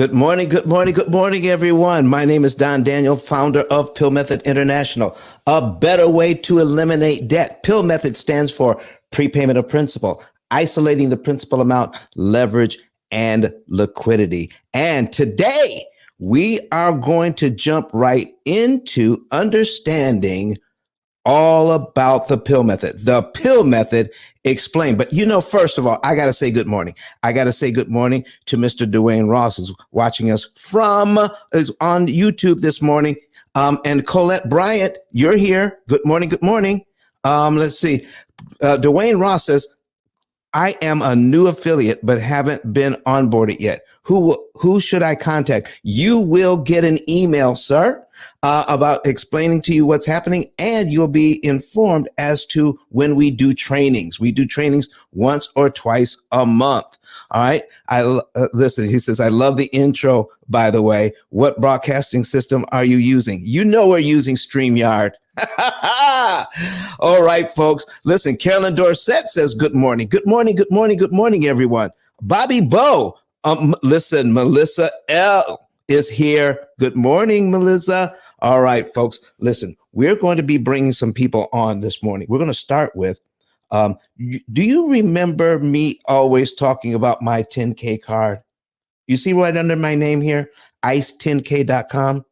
Good morning, good morning, good morning, everyone. My name is Don Daniel, founder of P.I.L.L Method International, a better way to eliminate debt. P.I.L.L Method stands for Prepayment of Principal, isolating the principal amount, leverage, and liquidity. And today, we are going to jump right into understanding all about the P.I.L.L method. The P.I.L.L method explained. But first of all, I got to say good morning. I got to say good morning to Mr. Dwayne Ross, who's watching us is on YouTube this morning. And Colette Bryant, you're here. Good morning. Good morning. Let's see. Dwayne Ross says, I am a new affiliate, but haven't been onboarded yet. Who should I contact? You will get an email, sir, about explaining to you what's happening, and you'll be informed as to when we do trainings. We do trainings once or twice a month. All right. Listen, he says, I love the intro, by the way. What broadcasting system are you using? We're using StreamYard. All right, folks. Listen, Carolyn Dorsett says, good morning. Good morning. Good morning. Good morning, everyone. Bobby Bowe. Listen, Melissa L is here. Good morning, Melissa. All right, folks. Listen, we're going to be bringing some people on this morning. We're going to start with, do you remember me always talking about my 10K card? You see right under my name here, ice10k.com.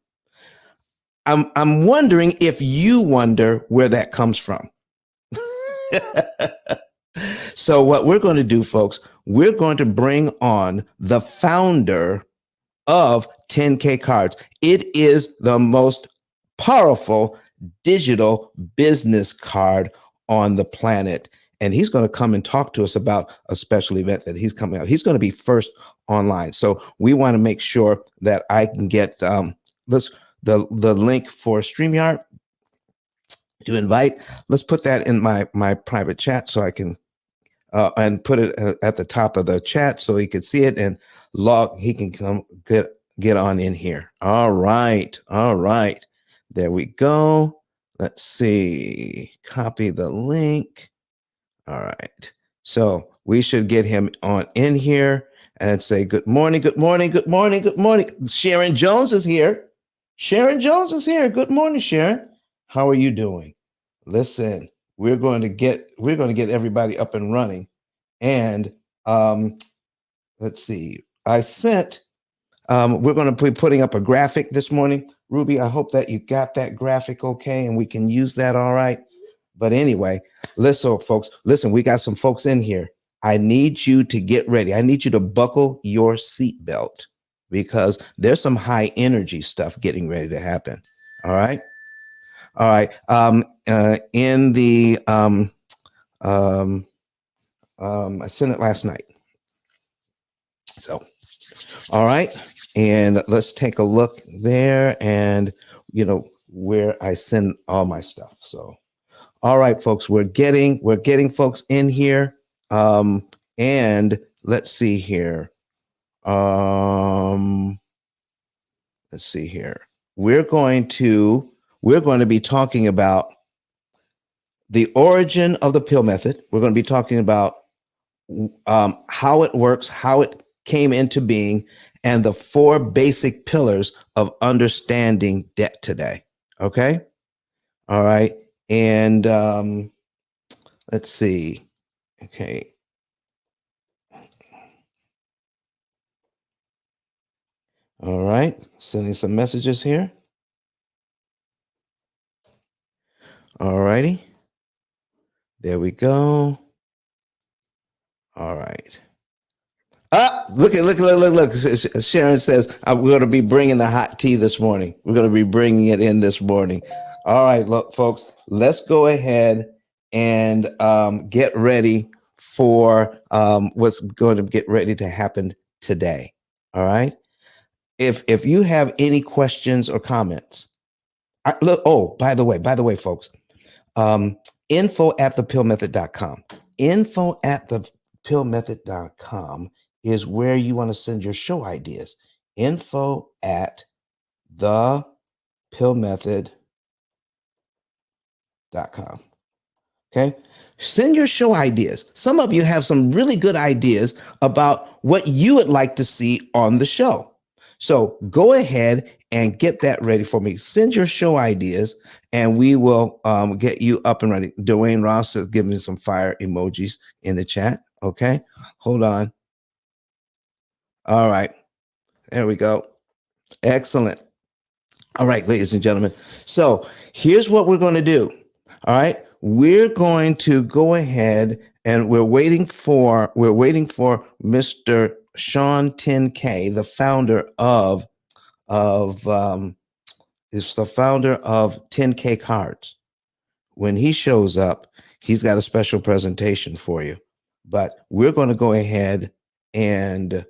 I'm wondering if you wonder where that comes from. So what we're going to do, folks, we're going to bring on the founder of 10K Cards. It is the most powerful digital business card on the planet. And he's going to come and talk to us about a special event that he's coming out. He's going to be first online. So we want to make sure that I can get the link for StreamYard to invite. Let's put that in my private chat so I can and put it at the top of the chat so he can see it and he can come get on in here. All right. There we go. Let's see. Copy the link. All right. So we should get him on in here and say good morning, good morning, good morning, good morning. Sharon Jones is here. Sharon Jones is here. Good morning, Sharon. How are you doing? Listen, we're going to get everybody up and running. And let's see. We're going to be putting up a graphic this morning. Ruby, I hope that you got that graphic okay and we can use that all right. But anyway, listen, folks, we got some folks in here. I need you to get ready. I need you to buckle your seatbelt because there's some high energy stuff getting ready to happen. All right. All right. In the I sent it last night. So, all right. And let's take a look there and where I send all my stuff. So, all right, folks, we're getting folks in here. And let's see here. Let's see here. We're going to be talking about the origin of the P.I.L.L method. We're going to be talking about how it works, how it came into being, and the 4 basic pillars of understanding debt today. Okay. All right. And let's see. Okay. All right. Sending some messages here. All righty. There we go. All right. Look. Sharon says, we're going to be bringing the hot tea this morning. We're going to be bringing it in this morning. All right, look, folks, let's go ahead and get ready for what's going to get ready to happen today. All right. If you have any questions or comments, by the way, folks, info@thepillmethod.com. Info@thepillmethod.com is where you want to send your show ideas. Info@thepillmethod.com. Okay. Send your show ideas. Some of you have some really good ideas about what you would like to see on the show. So go ahead and get that ready for me. Send your show ideas, and we will get you up and running. Dwayne Ross is giving me some fire emojis in the chat. Okay, hold on. All right, there we go. Excellent. All right, ladies and gentlemen. So here's what we're going to do. All right, we're going to go ahead and we're waiting for Mr. Sean 10K, the founder of is the founder of 10K Cards. When he shows up, he's got a special presentation for you. But we're going to go ahead and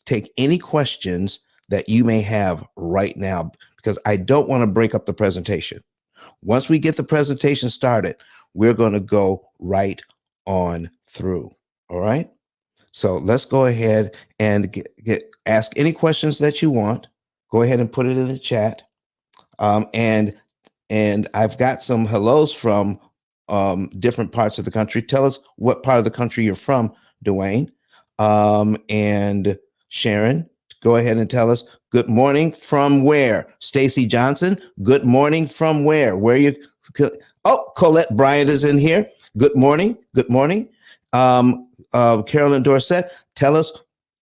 take any questions that you may have right now, because I don't want to break up the presentation. Once we get the presentation started, we're going to go right on through. All right. So let's go ahead and ask any questions that you want. Go ahead and put it in the chat. And I've got some hellos from different parts of the country. Tell us what part of the country you're from, Dwayne. And Sharon, go ahead and tell us good morning from where. Stacy Johnson, good morning from where? Where you? Oh, Colette Bryant is in here. Good morning. Good morning. Carolyn Dorset, tell us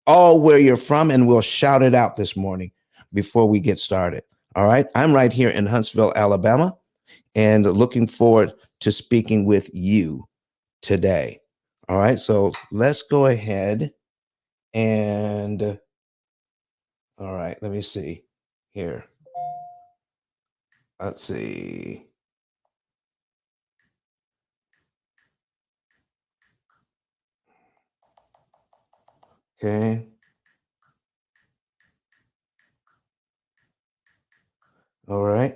all where you're from, and we'll shout it out this morning before we get started. All right. I'm right here in Huntsville, Alabama, and looking forward to speaking with you today. All right. So let's go ahead and, all right, let me see here. Let's see. Okay. All right.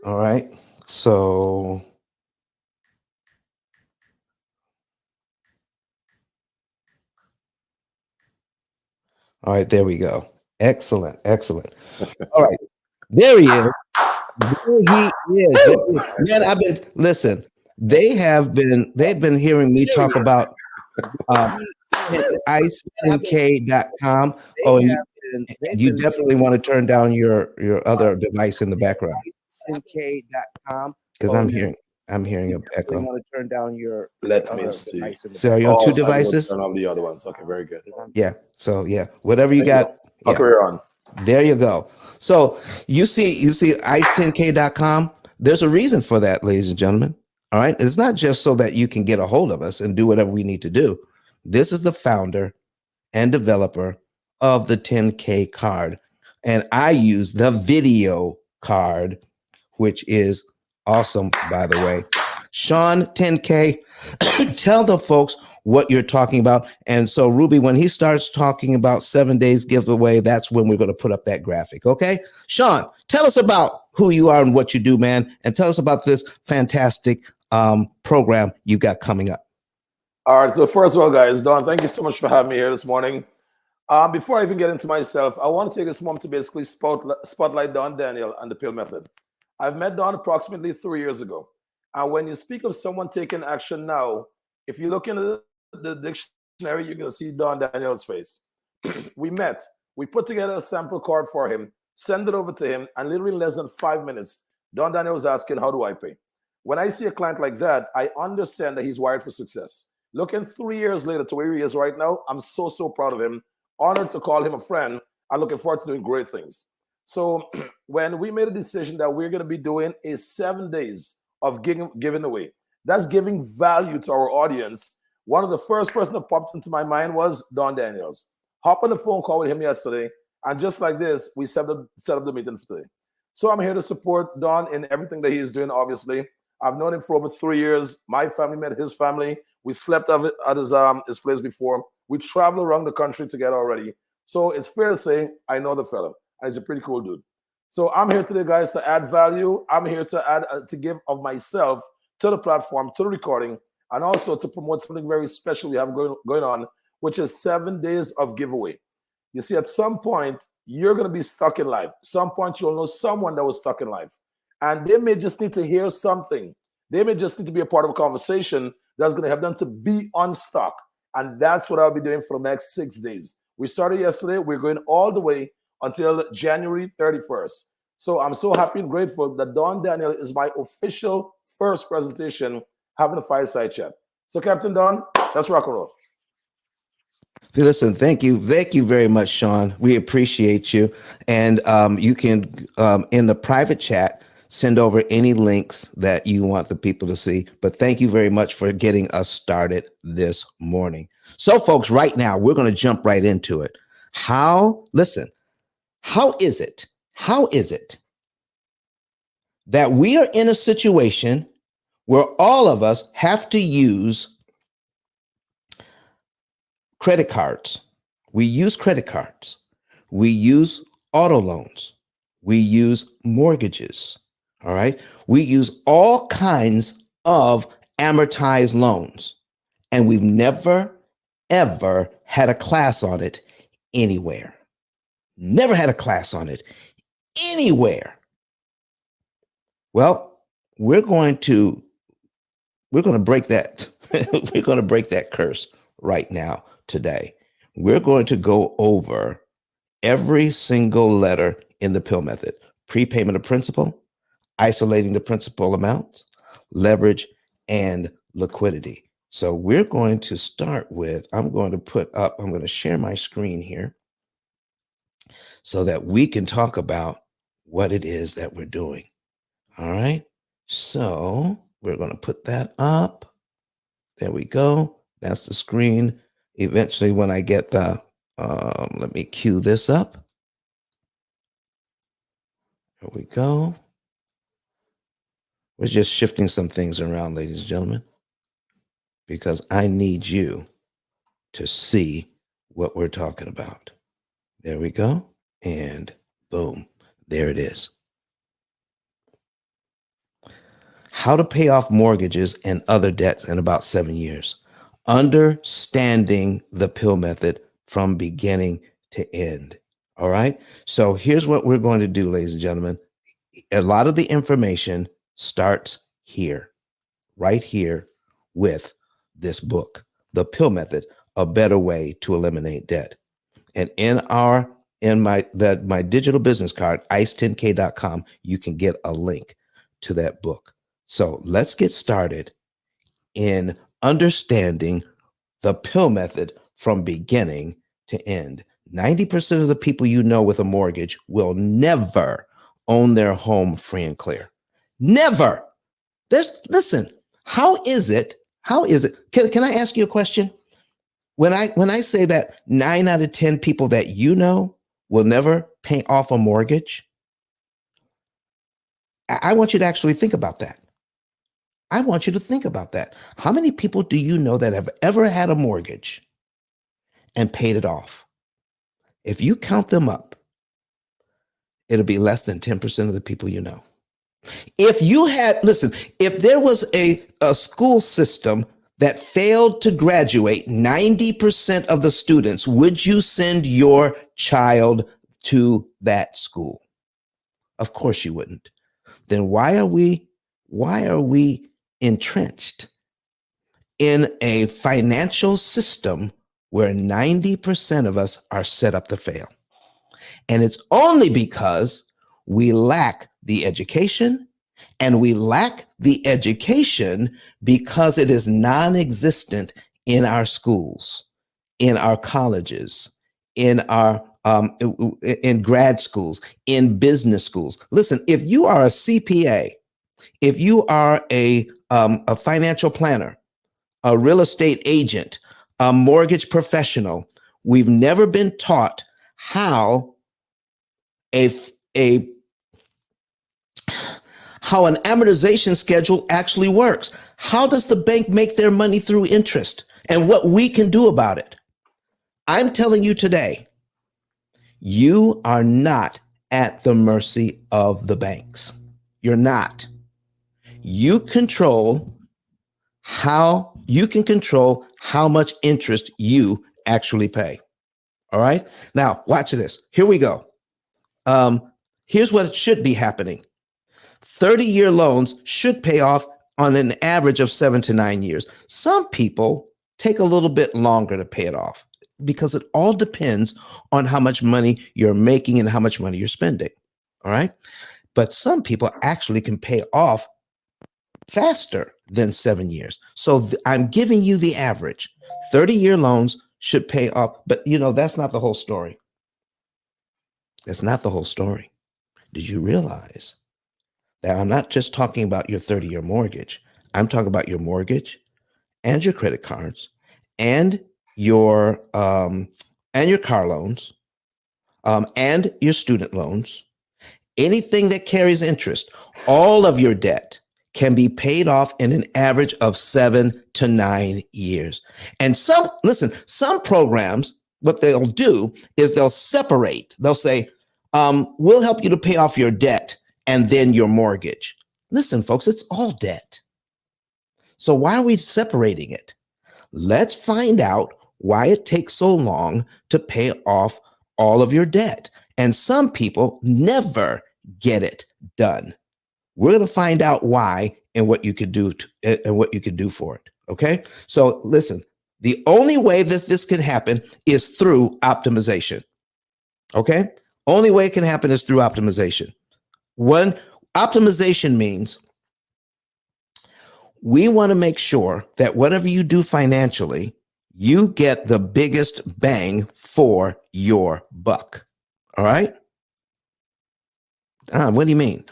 All right. So, all right, there we go. Excellent. Excellent. All right. There he is. There he is. Man, listen, they've been hearing me talk about ice10k.com. Oh, and you definitely want to turn down your other device in the background. ice10k.com. Because I'm hearing an echo. Want to turn down your Let me see. So are you on two devices? Turn off the other ones. Okay, very good. Yeah. So yeah, whatever you got. Okay, we're on. There you go. So you see ice10k.com. There's a reason for that, ladies and gentlemen. All right. It's not just so that you can get a hold of us and do whatever we need to do. This is the founder and developer of the 10K card. And I use the video card, which is awesome, by the way. Sean 10K, tell the folks what you're talking about. And so, Ruby, when he starts talking about 7 days giveaway, that's when we're going to put up that graphic. Okay. Sean, tell us about who you are and what you do, man. And tell us about this fantastic program you got coming up. All right. So, first of all, guys, Don, thank you so much for having me here this morning. Before I even get into myself, I want to take this moment to basically spotlight Don Daniel and the P.I.L.L method. I've met Don approximately 3 years ago. And when you speak of someone taking action now, if you look into the dictionary, you're going to see Don Daniel's face. We met. We put together a sample card for him, send it over to him, and literally in less than 5 minutes, Don Daniel was asking, how do I pay? When I see a client like that, I understand that he's wired for success. Looking 3 years later to where he is right now, I'm so proud of him. Honored to call him a friend. I'm looking forward to doing great things. So when we made a decision that we're going to be doing is 7 days of giving away, that's giving value to our audience. One of the first person that popped into my mind was Don Daniels. Hop on the phone call with him yesterday, and just like this, we set up the meeting for today. So I'm here to support Don in everything that he's doing. Obviously, I've known him for over 3 years. My family met his family. We slept at his place before. We travel around the country together already. So it's fair to say I know the fella, and he's a pretty cool dude. So I'm here today, guys, to add value. I'm here to add to give of myself to the platform, to the recording, and also to promote something very special we have going on, which is 7 days of giveaway. You see, at some point, you're going to be stuck in life. Some point, you'll know someone that was stuck in life. And they may just need to hear something. They may just need to be a part of a conversation that's going to help them to be unstuck. And that's what I'll be doing for the next 6 days. We started yesterday. We're going all the way until January 31st. So I'm so happy and grateful that Don Daniel is my official first presentation having a fireside chat. So Captain Don, let's rock and roll. Listen, thank you very much, Sean. We appreciate you, and you can in the private chat send over any links that you want the people to see. But thank you very much for getting us started this morning. So, folks, right now we're going to jump right into it. How is it that we are in a situation where all of us have to use credit cards? We use credit cards. We use auto loans. We use mortgages. All right. We use all kinds of amortized loans. And we've never, ever had a class on it anywhere. Never had a class on it anywhere. Well, we're going to break that. We're going to break that curse right now today. We're going to go over every single letter in the P.I.L.L method: prepayment of principal, isolating the principal amounts, leverage, and liquidity. So we're going to start with, I'm going to share my screen here so that we can talk about what it is that we're doing. All right. So we're going to put that up. There we go. That's the screen. Eventually, when I get the, let me cue this up. There we go. We're just shifting some things around, ladies and gentlemen, because I need you to see what we're talking about. There we go. And boom, there it is. How to pay off mortgages and other debts in about 7 years. Understanding the P.I.L.L method from beginning to end. All right. So here's what we're going to do, ladies and gentlemen. A lot of the information starts here, right here with this book, The P.I.L.L Method, A Better Way to Eliminate Debt. And in my digital business card, ice10k.com, you can get a link to that book. So let's get started in understanding the P.I.L.L method from beginning to end. 90% of the people you know with a mortgage will never own their home free and clear. Never. Listen, how is it? Can I ask you a question? When I say that 9 out of 10 people that you know will never pay off a mortgage, I want you to actually think about that. I want you to think about that. How many people do you know that have ever had a mortgage and paid it off? If you count them up, it'll be less than 10% of the people you know. If there was a school system that failed to graduate 90% of the students, would you send your child to that school? Of course you wouldn't. Then why are we entrenched in a financial system where 90% of us are set up to fail? And it's only because we lack the education, and we lack the education because it is non-existent in our schools, in our colleges, in our in grad schools, in business schools. Listen, if you are a CPA, if you are a financial planner, a real estate agent, a mortgage professional, we've never been taught how how an amortization schedule actually works. How does the bank make their money through interest, and what we can do about it? I'm telling you today, you are not at the mercy of the banks. You're not. You can control how much interest you actually pay. All right. Now, watch this. Here we go. Here's what should be happening. 30-year loans should pay off on an average of 7 to 9 years. Some people take a little bit longer to pay it off because it all depends on how much money you're making and how much money you're spending. All right. But some people actually can pay off faster than 7 years. So I'm giving you the average. 30-year loans should pay off. But, that's not the whole story. That's not the whole story. Did you realize that I'm not just talking about your 30-year mortgage? I'm talking about your mortgage and your credit cards and your car loans and your student loans, anything that carries interest. All of your debt can be paid off in an average of 7 to 9 years. And some programs, what they'll do is they'll separate. They'll say, we'll help you to pay off your debt and then your mortgage. Listen, folks, it's all debt. So why are we separating it? Let's find out why it takes so long to pay off all of your debt. And some people never get it done. We're going to find out why and what you could do for it. Okay. So listen, the only way that this can happen is through optimization. Okay. Only way it can happen is through optimization. One, optimization means we want to make sure that whatever you do financially, you get the biggest bang for your buck. All right. What do you mean?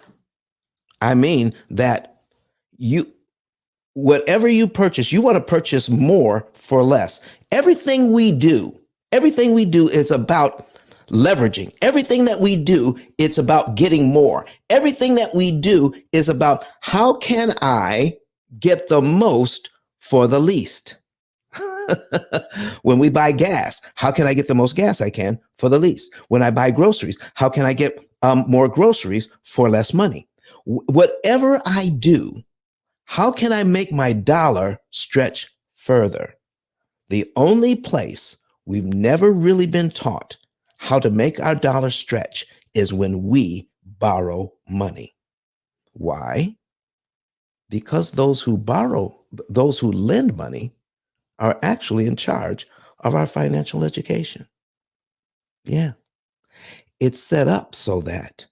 I mean that whatever you purchase, you want to purchase more for less. Everything we do is about leveraging. Everything that we do, it's about getting more. Everything that we do is about how can I get the most for the least? When we buy gas, how can I get the most gas I can for the least? When I buy groceries, how can I get more groceries for less money? Whatever I do, how can I make my dollar stretch further? The only place we've never really been taught how to make our dollar stretch is when we borrow money. Why? Because those who lend money are actually in charge of our financial education. Yeah. It's set up so that,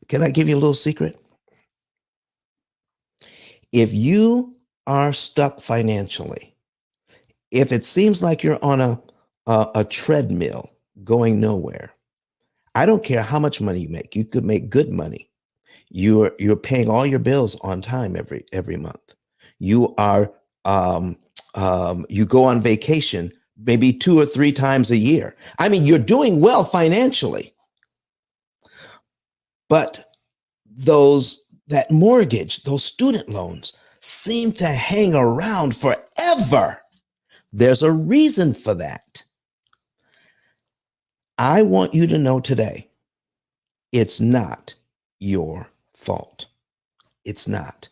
can I give you a little secret? If you are stuck financially, if it seems like you're on a treadmill going nowhere, I don't care how much money you make. You could make good money. You're paying all your bills on time every month. You are you go on vacation maybe 2 or 3 times a year. I mean, you're doing well financially, but that mortgage, those student loans seem to hang around forever. There's a reason for that. I want you to know today, it's not your fault. It's not.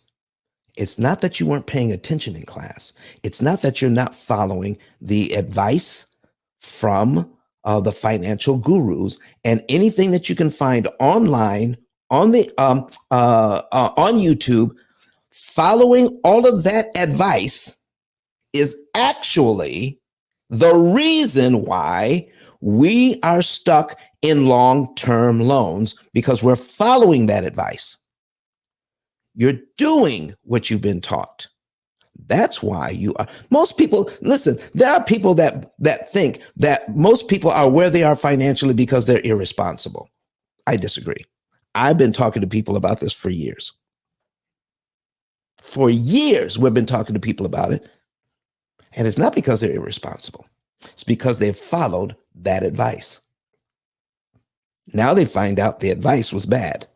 It's not that you weren't paying attention in class. It's not that you're not following the advice from the financial gurus and anything that you can find online on YouTube. Following all of that advice is actually the reason why we are stuck in long-term loans, because we're following that advice. You're doing what you've been taught. That's why you are. Most people, listen, there are people that think that most people are where they are financially because they're irresponsible. I disagree. I've been talking to people about this for years. For years, we've been talking to people about it. And it's not because they're irresponsible. It's because they've followed that advice. Now they find out the advice was bad.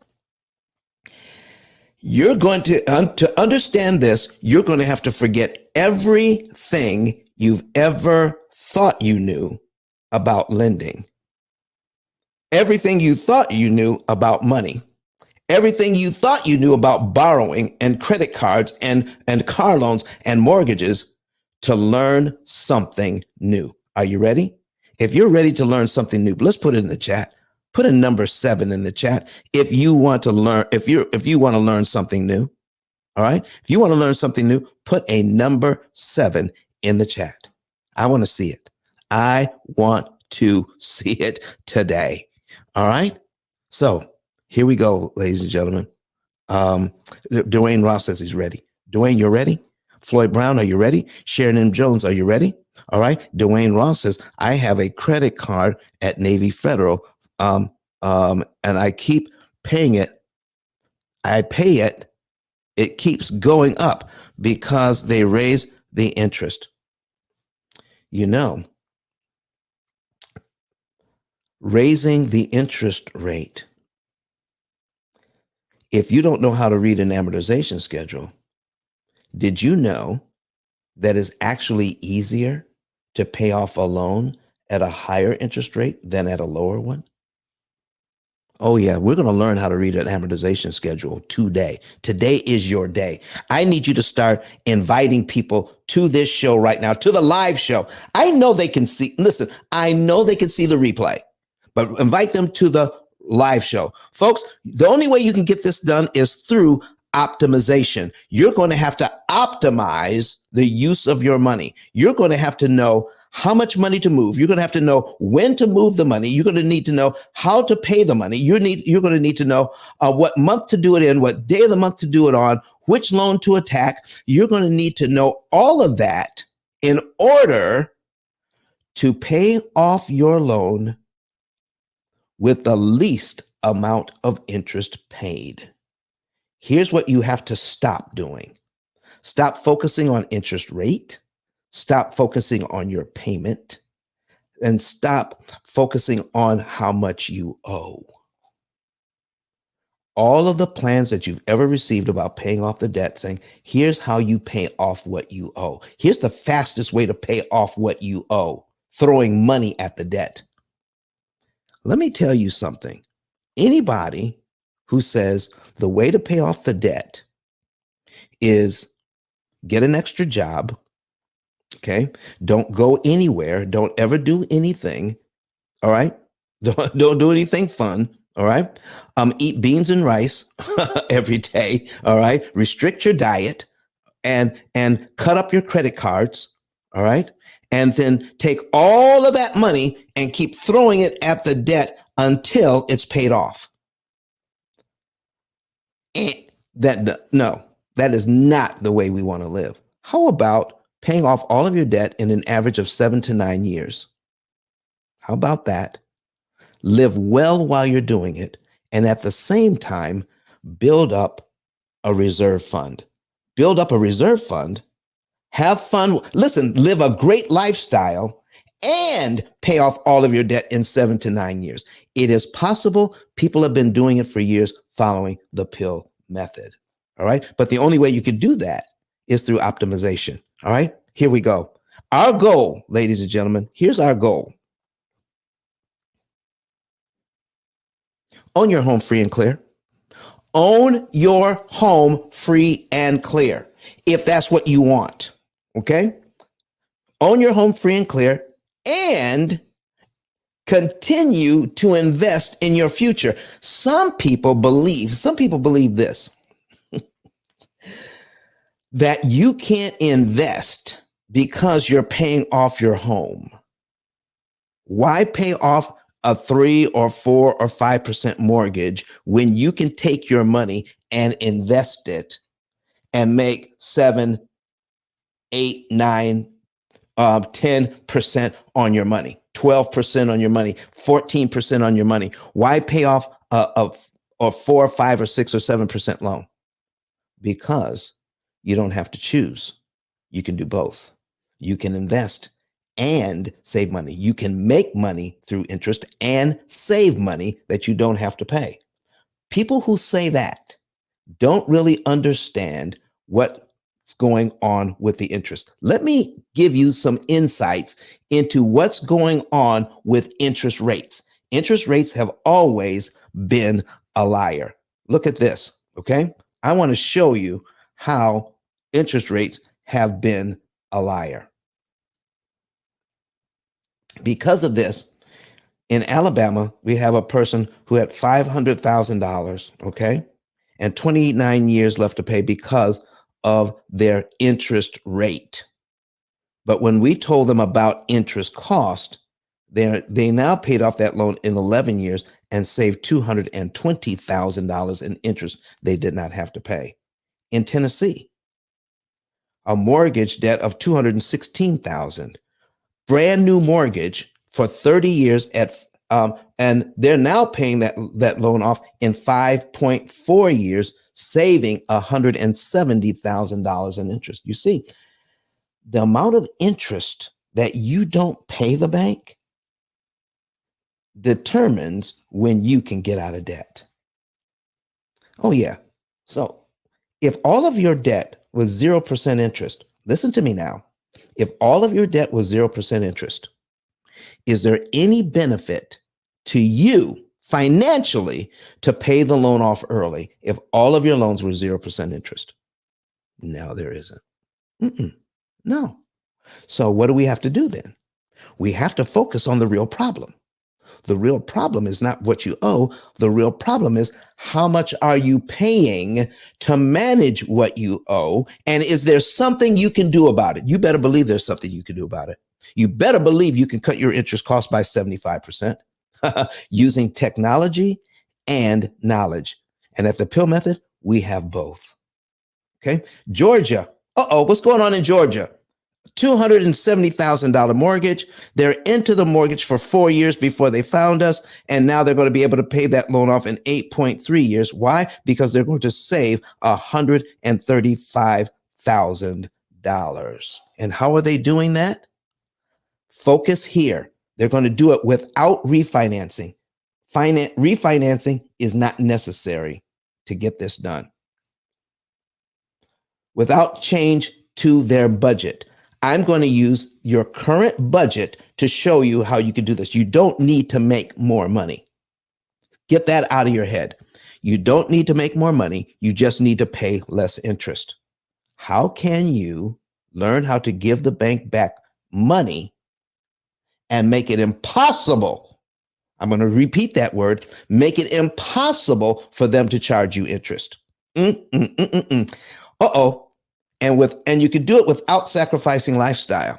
You're going to understand this, you're going to have to forget everything you've ever thought you knew about lending. Everything you thought you knew about money. Everything you thought you knew about borrowing and credit cards and car loans and mortgages to learn something new. Are you ready? If you're ready to learn something new, let's put it in the chat. Put a number 7 in the chat if you want to learn, if you want to learn something new. All right. If you want to learn something new, put a number 7 in the chat. I want to see it. I want to see it today. All right. So here we go, ladies and gentlemen. Dwayne Ross says he's ready. Dwayne, you're ready? Floyd Brown, are you ready? Sharon M. Jones, are you ready? All right. Dwayne Ross says, I have a credit card at Navy Federal, and I keep paying it. I pay it. It keeps going up because they raise the interest. You know, raising the interest rate. If you don't know how to read an amortization schedule, did you know that it's actually easier to pay off a loan at a higher interest rate than at a lower one? Oh, yeah, we're going to learn how to read an amortization schedule today. Today is your day. I need you to start inviting people to this show right now, to the live show. I know they can see, listen, I know they can see the replay, but invite them to the live show. Folks, the only way you can get this done is through optimization. You're going to have to optimize the use of your money. You're going to have to know how much money to move. You're going to have to know when to move the money. You're going to need to know how to pay the money. You're going to need to know what month to do it in, what day of the month to do it on, which loan to attack. You're going to need to know all of that in order to pay off your loan with the least amount of interest paid. Here's what you have to stop doing. Stop focusing on interest rate. Stop focusing on your payment, and stop focusing on how much you owe. All of the plans that you've ever received about paying off the debt, saying, here's how you pay off what you owe. Here's the fastest way to pay off what you owe, throwing money at the debt. Let me tell you something. Anybody who says the way to pay off the debt is get an extra job, okay? Don't go anywhere. Don't ever do anything. All right. Don't do anything fun. All right. Eat beans and rice every day. All right. Restrict your diet and cut up your credit cards. All right. And then take all of that money and keep throwing it at the debt until it's paid off. No, that is not the way we want to live. How about paying off all of your debt in an average of 7 to 9 years? How about that? Live well while you're doing it, and at the same time, build up a reserve fund. Build up a reserve fund, have fun, listen, live a great lifestyle, and pay off all of your debt in 7 to 9 years. It is possible. People have been doing it for years following the P.I.L.L method. All right. But the only way you could do that is through optimization. All right. Here we go. Our goal, ladies and gentlemen, here's our goal. Own your home free and clear. Own your home free and clear, if that's what you want. Okay. Own your home free and clear, and continue to invest in your future. Some people believe this, that you can't invest because you're paying off your home. Why pay off a 3 or 4 or 5% mortgage when you can take your money and invest it and make 7, 8, 9, 10% on your money, 12% on your money, 14% on your money? Why pay off a 4, 5, or 6 or 7% loan? Because you don't have to choose. You can do both. You can invest and save money. You can make money through interest and save money that you don't have to pay. People who say that don't really understand what's going on with the interest. Let me give you some insights into what's going on with interest rates. Interest rates have always been a liar. Look at this, okay? I want to show you how interest rates have been a liar. Because of this, in Alabama, we have a person who had $500,000, okay, and 29 years left to pay because of their interest rate. But when we told them about interest cost, they now paid off that loan in 11 years and saved $220,000 in interest they did not have to pay. In Tennessee, a mortgage debt of $216,000, brand new mortgage for 30 years and they're now paying that loan off in 5.4 years, saving $170,000 in interest. You see, the amount of interest that you don't pay the bank determines when you can get out of debt. Oh, yeah. So if all of your debt was 0% interest, listen to me now. If all of your debt was 0% interest, is there any benefit to you financially to pay the loan off early if all of your loans were 0% interest? No, there isn't. No. So what do we have to do then? We have to focus on the real problem. The real problem is not what you owe. The real problem is how much are you paying to manage what you owe? And is there something you can do about it? You better believe there's something you can do about it. You better believe you can cut your interest cost by 75% using technology and knowledge. And at the P.I.L.L method, we have both. Okay. Georgia. What's going on in Georgia? $270,000 mortgage. They're into the mortgage for 4 years before they found us. And now they're going to be able to pay that loan off in 8.3 years. Why? Because they're going to save $135,000. And how are they doing that? Focus here. They're going to do it without refinancing. Refinancing is not necessary to get this done. Without change to their budget. I'm going to use your current budget to show you how you can do this. You don't need to make more money. Get that out of your head. You don't need to make more money. You just need to pay less interest. How can you learn how to give the bank back money and make it impossible? I'm going to repeat that word. Make it impossible for them to charge you interest. And you can do it without sacrificing lifestyle.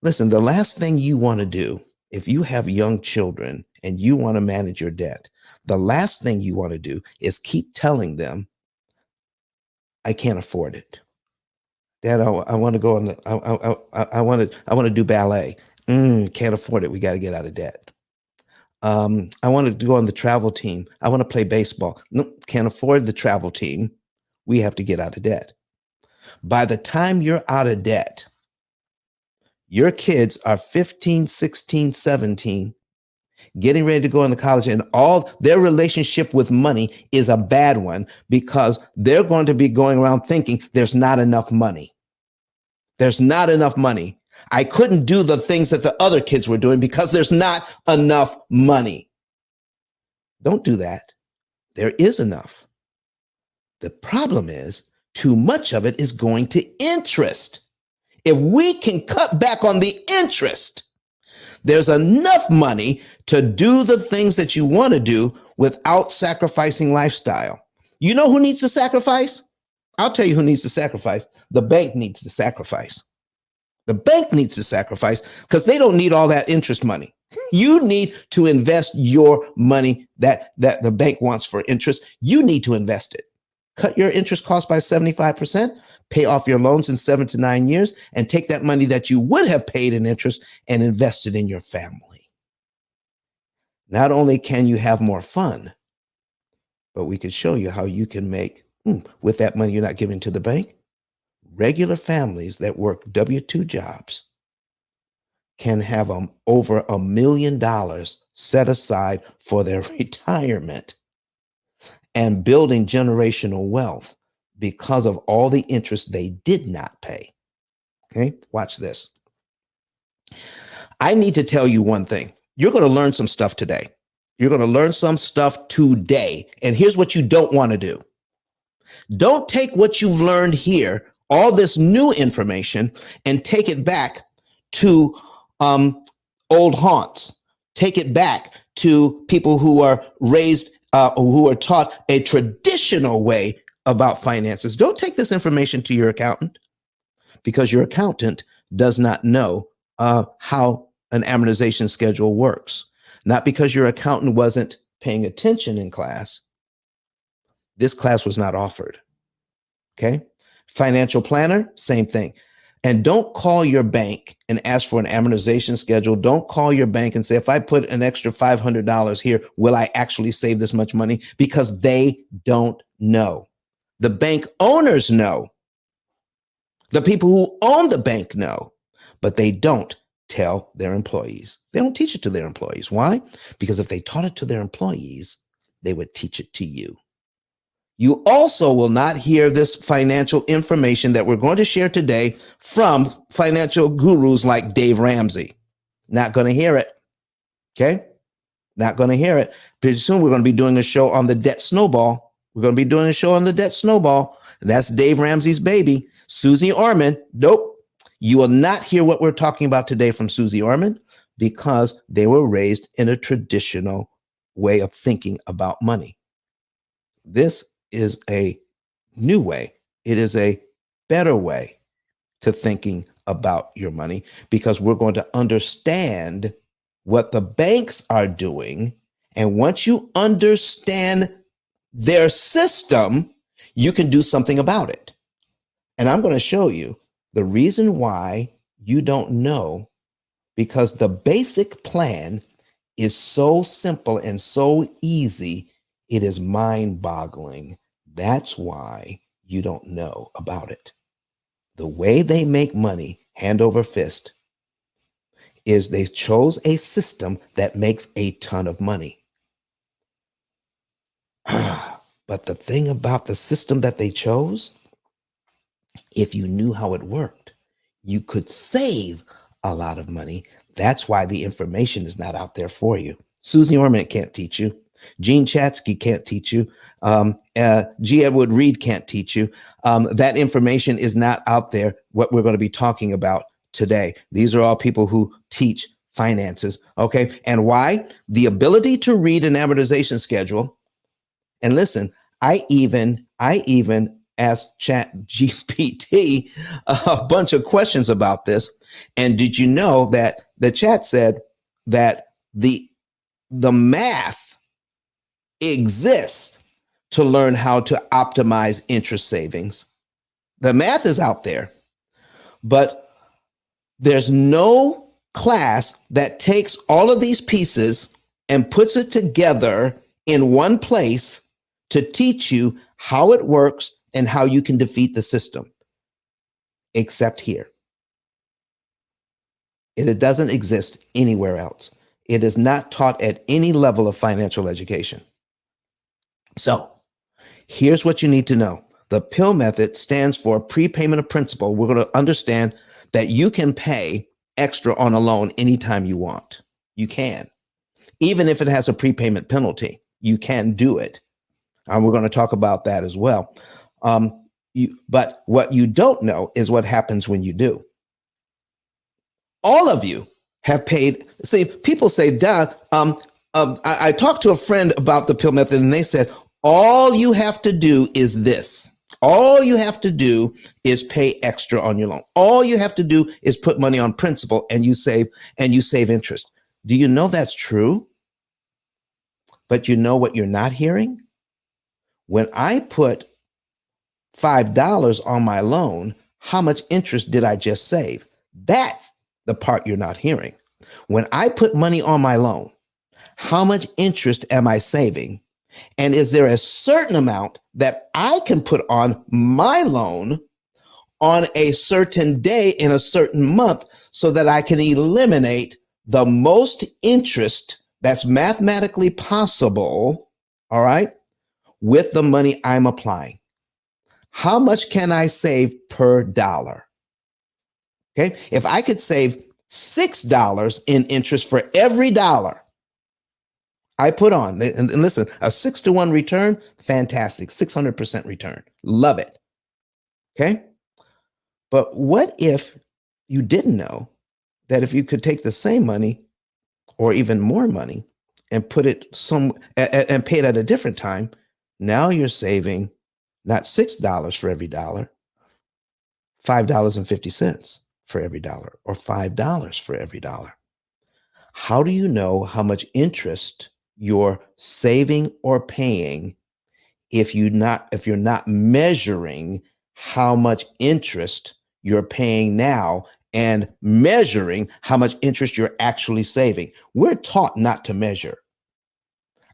Listen, the last thing you want to do if you have young children and you want to manage your debt, the last thing you want to do is keep telling them, I can't afford it. Dad, I want to go on I want to do ballet. Can't afford it. We got to get out of debt. I want to go on the travel team. I want to play baseball. Nope, can't afford the travel team. We have to get out of debt. By the time you're out of debt, your kids are 15, 16, 17, getting ready to go into college, and all their relationship with money is a bad one because they're going to be going around thinking there's not enough money. There's not enough money. I couldn't do the things that the other kids were doing because there's not enough money. Don't do that. There is enough. The problem is too much of it is going to interest. If we can cut back on the interest, there's enough money to do the things that you want to do without sacrificing lifestyle. You know who needs to sacrifice? I'll tell you who needs to sacrifice. The bank needs to sacrifice. The bank needs to sacrifice because they don't need all that interest money. You need to invest your money that the bank wants for interest. You need to invest it. Cut your interest cost by 75%, pay off your loans in 7 to 9 years, and take that money that you would have paid in interest and invest it in your family. Not only can you have more fun, but we can show you how you can make, with that money you're not giving to the bank, regular families that work W-2 jobs can have over $1 million set aside for their retirement and building generational wealth because of all the interest they did not pay. Okay, watch this. I need to tell you one thing. You're going to learn some stuff today. You're going to learn some stuff today. And here's what you don't want to do. Don't take what you've learned here, all this new information, and take it back to old haunts. Take it back to people who are raised, who are taught a traditional way about finances. Don't take this information to your accountant because your accountant does not know how an amortization schedule works. Not because your accountant wasn't paying attention in class. This class was not offered. Okay. Financial planner, same thing. And don't call your bank and ask for an amortization schedule. Don't call your bank and say, if I put an extra $500 here, will I actually save this much money? Because they don't know. The bank owners know. The people who own the bank know, but they don't tell their employees. They don't teach it to their employees. Why? Because if they taught it to their employees, they would teach it to you. You also will not hear this financial information that we're going to share today from financial gurus like Dave Ramsey. Not going to hear it. Okay? Not going to hear it. Pretty soon we're going to be doing a show on the debt snowball. We're going to be doing a show on the debt snowball. And that's Dave Ramsey's baby. Susie Orman. Nope. You will not hear what we're talking about today from Susie Orman because they were raised in a traditional way of thinking about money. This is a new way. It is a better way to thinking about your money because we're going to understand what the banks are doing. And once you understand their system, you can do something about it. And I'm going to show you the reason why you don't know, because the basic plan is so simple and so easy, it is mind-boggling. That's why you don't know about it. The way they make money hand over fist is they chose a system that makes a ton of money. But the thing about the system that they chose, if you knew how it worked, you could save a lot of money. That's why the information is not out there for you. Susie Orman can't teach you. Gene Chatsky can't teach you. G. Edward Reed can't teach you. That information is not out there, what we're going to be talking about today. These are all people who teach finances, okay? And why? The ability to read an amortization schedule. And listen, I even asked ChatGPT a bunch of questions about this. And did you know that the chat said that the math exists to learn how to optimize interest savings? The math is out there, but there's no class that takes all of these pieces and puts it together in one place to teach you how it works and how you can defeat the system, except here. It doesn't exist anywhere else. It is not taught at any level of financial education. So here's what you need to know. The P.I.L.L method stands for Prepayment of Principal. We're going to understand that you can pay extra on a loan anytime you want. You can. Even if it has a prepayment penalty, you can do it. And we're going to talk about that as well. But what you don't know is what happens when you do. All of you have paid. See, people say, Don, I talked to a friend about the P.I.L.L method, and they said, all you have to do is this. All you have to do is pay extra on your loan. All you have to do is put money on principal and you save interest. Do you know that's true? But you know what you're not hearing? When I put $5 on my loan, how much interest did I just save? That's the part you're not hearing. When I put money on my loan, how much interest am I saving? And is there a certain amount that I can put on my loan on a certain day in a certain month so that I can eliminate the most interest that's mathematically possible, all right, with the money I'm applying? How much can I save per dollar? Okay, if I could save $6 in interest for every dollar I put on, and listen, a 6-to-1 return, fantastic, 600% return, love it. Okay, but what if you didn't know that if you could take the same money or even more money and put it and pay it at a different time, now you're saving not $6 for every dollar, $5.50. for every dollar or $5 for every dollar? How do you know how much interest you're saving or paying if you're not measuring how much interest you're paying now and measuring how much interest you're actually saving? We're taught not to measure.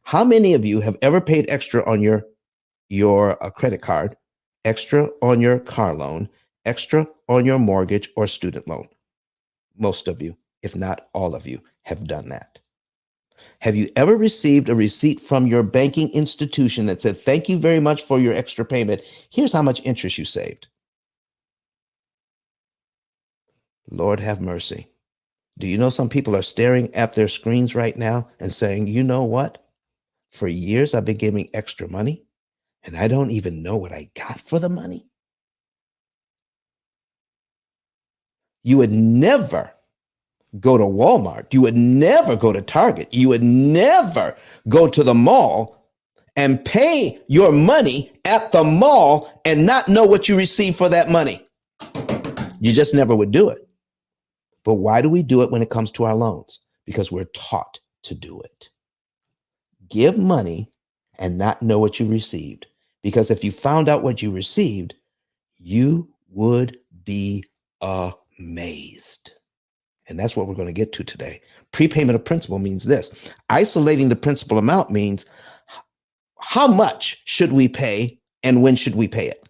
How many of you have ever paid extra on your credit card, extra on your car loan, extra on your mortgage or student loan? Most of you, if not all of you, have done that. Have you ever received a receipt from your banking institution that said, "Thank you very much for your extra payment. Here's how much interest you saved"? Lord have mercy. Do you know some people are staring at their screens right now and saying, "You know what? For years, I've been giving extra money and I don't even know what I got for the money"? You would never go to Walmart. You would never go to Target. You would never go to the mall and pay your money at the mall and not know what you received for that money. You just never would do it. But why do we do it when it comes to our loans? Because we're taught to do it. Give money and not know what you received. Because if you found out what you received, you would be amazed. And that's what we're going to get to today. Prepayment of principal means this. Isolating the principal amount means how much should we pay and when should we pay it?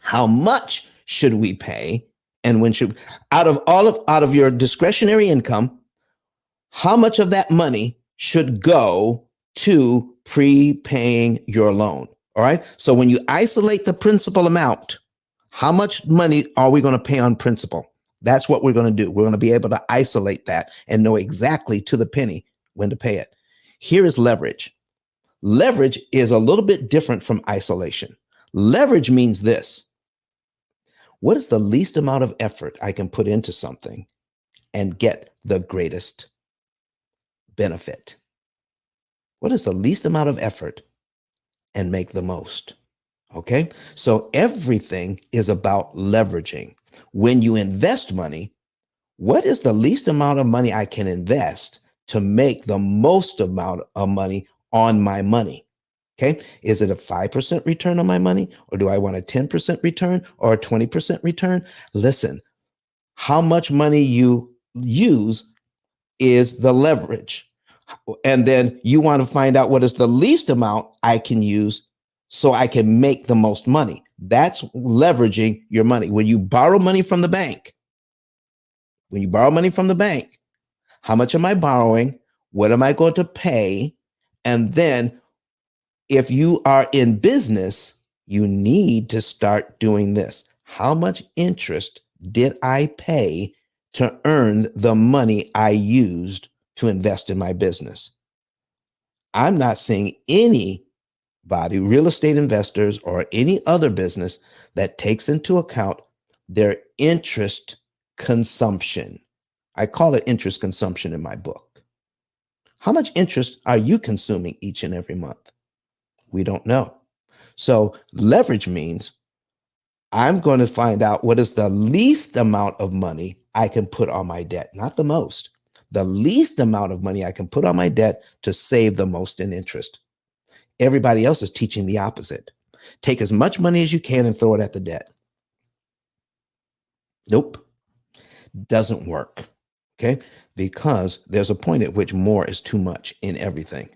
How much should we pay and when should out of your discretionary income, how much of that money should go to prepaying your loan? All right. So when you isolate the principal amount, how much money are we going to pay on principal? That's what we're going to do. We're going to be able to isolate that and know exactly to the penny when to pay it. Here is leverage. Leverage is a little bit different from isolation. Leverage means this. What is the least amount of effort I can put into something and get the greatest benefit? What is the least amount of effort and make the most? Okay, so everything is about leveraging. When you invest money, what is the least amount of money I can invest to make the most amount of money on my money? Okay, is it a 5% return on my money, or do I want a 10% return or a 20% return? Listen, how much money you use is the leverage. And then you want to find out what is the least amount I can use so I can make the most money. That's leveraging your money. When you borrow money from the bank, how much am I borrowing? What am I going to pay? And then if you are in business, you need to start doing this. How much interest did I pay to earn the money I used to invest in my business? I'm not seeing anybody, real estate investors or any other business, that takes into account their interest consumption. I call it interest consumption in my book. How much interest are you consuming each and every month? We don't know. So leverage means I'm going to find out what is the least amount of money I can put on my debt, not the most. The least amount of money I can put on my debt to save the most in interest. Everybody else is teaching the opposite. Take as much money as you can and throw it at the debt. Nope. Doesn't work. Okay? Because there's a point at which more is too much in everything.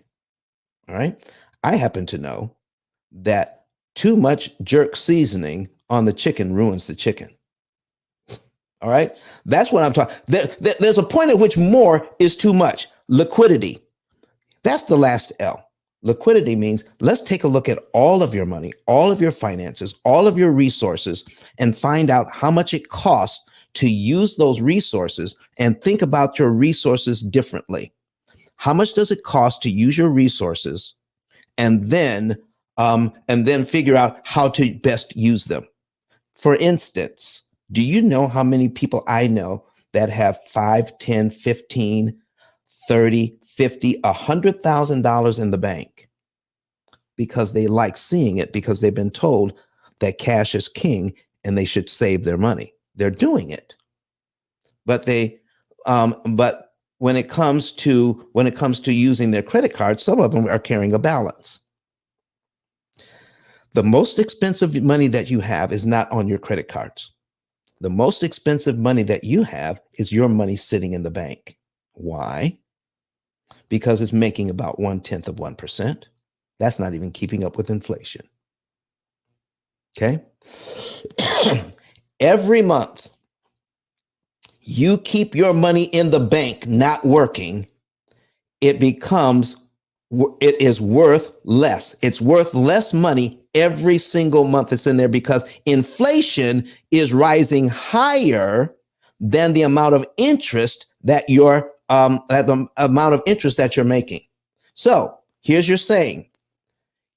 All right? I happen to know that too much jerk seasoning on the chicken ruins the chicken. All right? That's what I'm talking. There's a point at which more is too much. Liquidity. That's the last L. Liquidity means let's take a look at all of your money, all of your finances, all of your resources, and find out how much it costs to use those resources, and think about your resources differently. How much does it cost to use your resources, and then figure out how to best use them? For instance, do you know how many people I know that have 5, 10, 15, 30, 50, $100,000 in the bank because they like seeing it, because they've been told that cash is king and they should save their money? They're doing it. but but when it comes to using their credit card, some of them are carrying a balance. The most expensive money that you have is not on your credit cards. The most expensive money that you have is your money sitting in the bank. Why? Because it's making about 1/10 of 1%. That's not even keeping up with inflation. Okay? Every month, you keep your money in the bank not working, it is worth less. It's worth less money every single month it's in there because inflation is rising higher than the amount of interest that you're making. So here's your saying: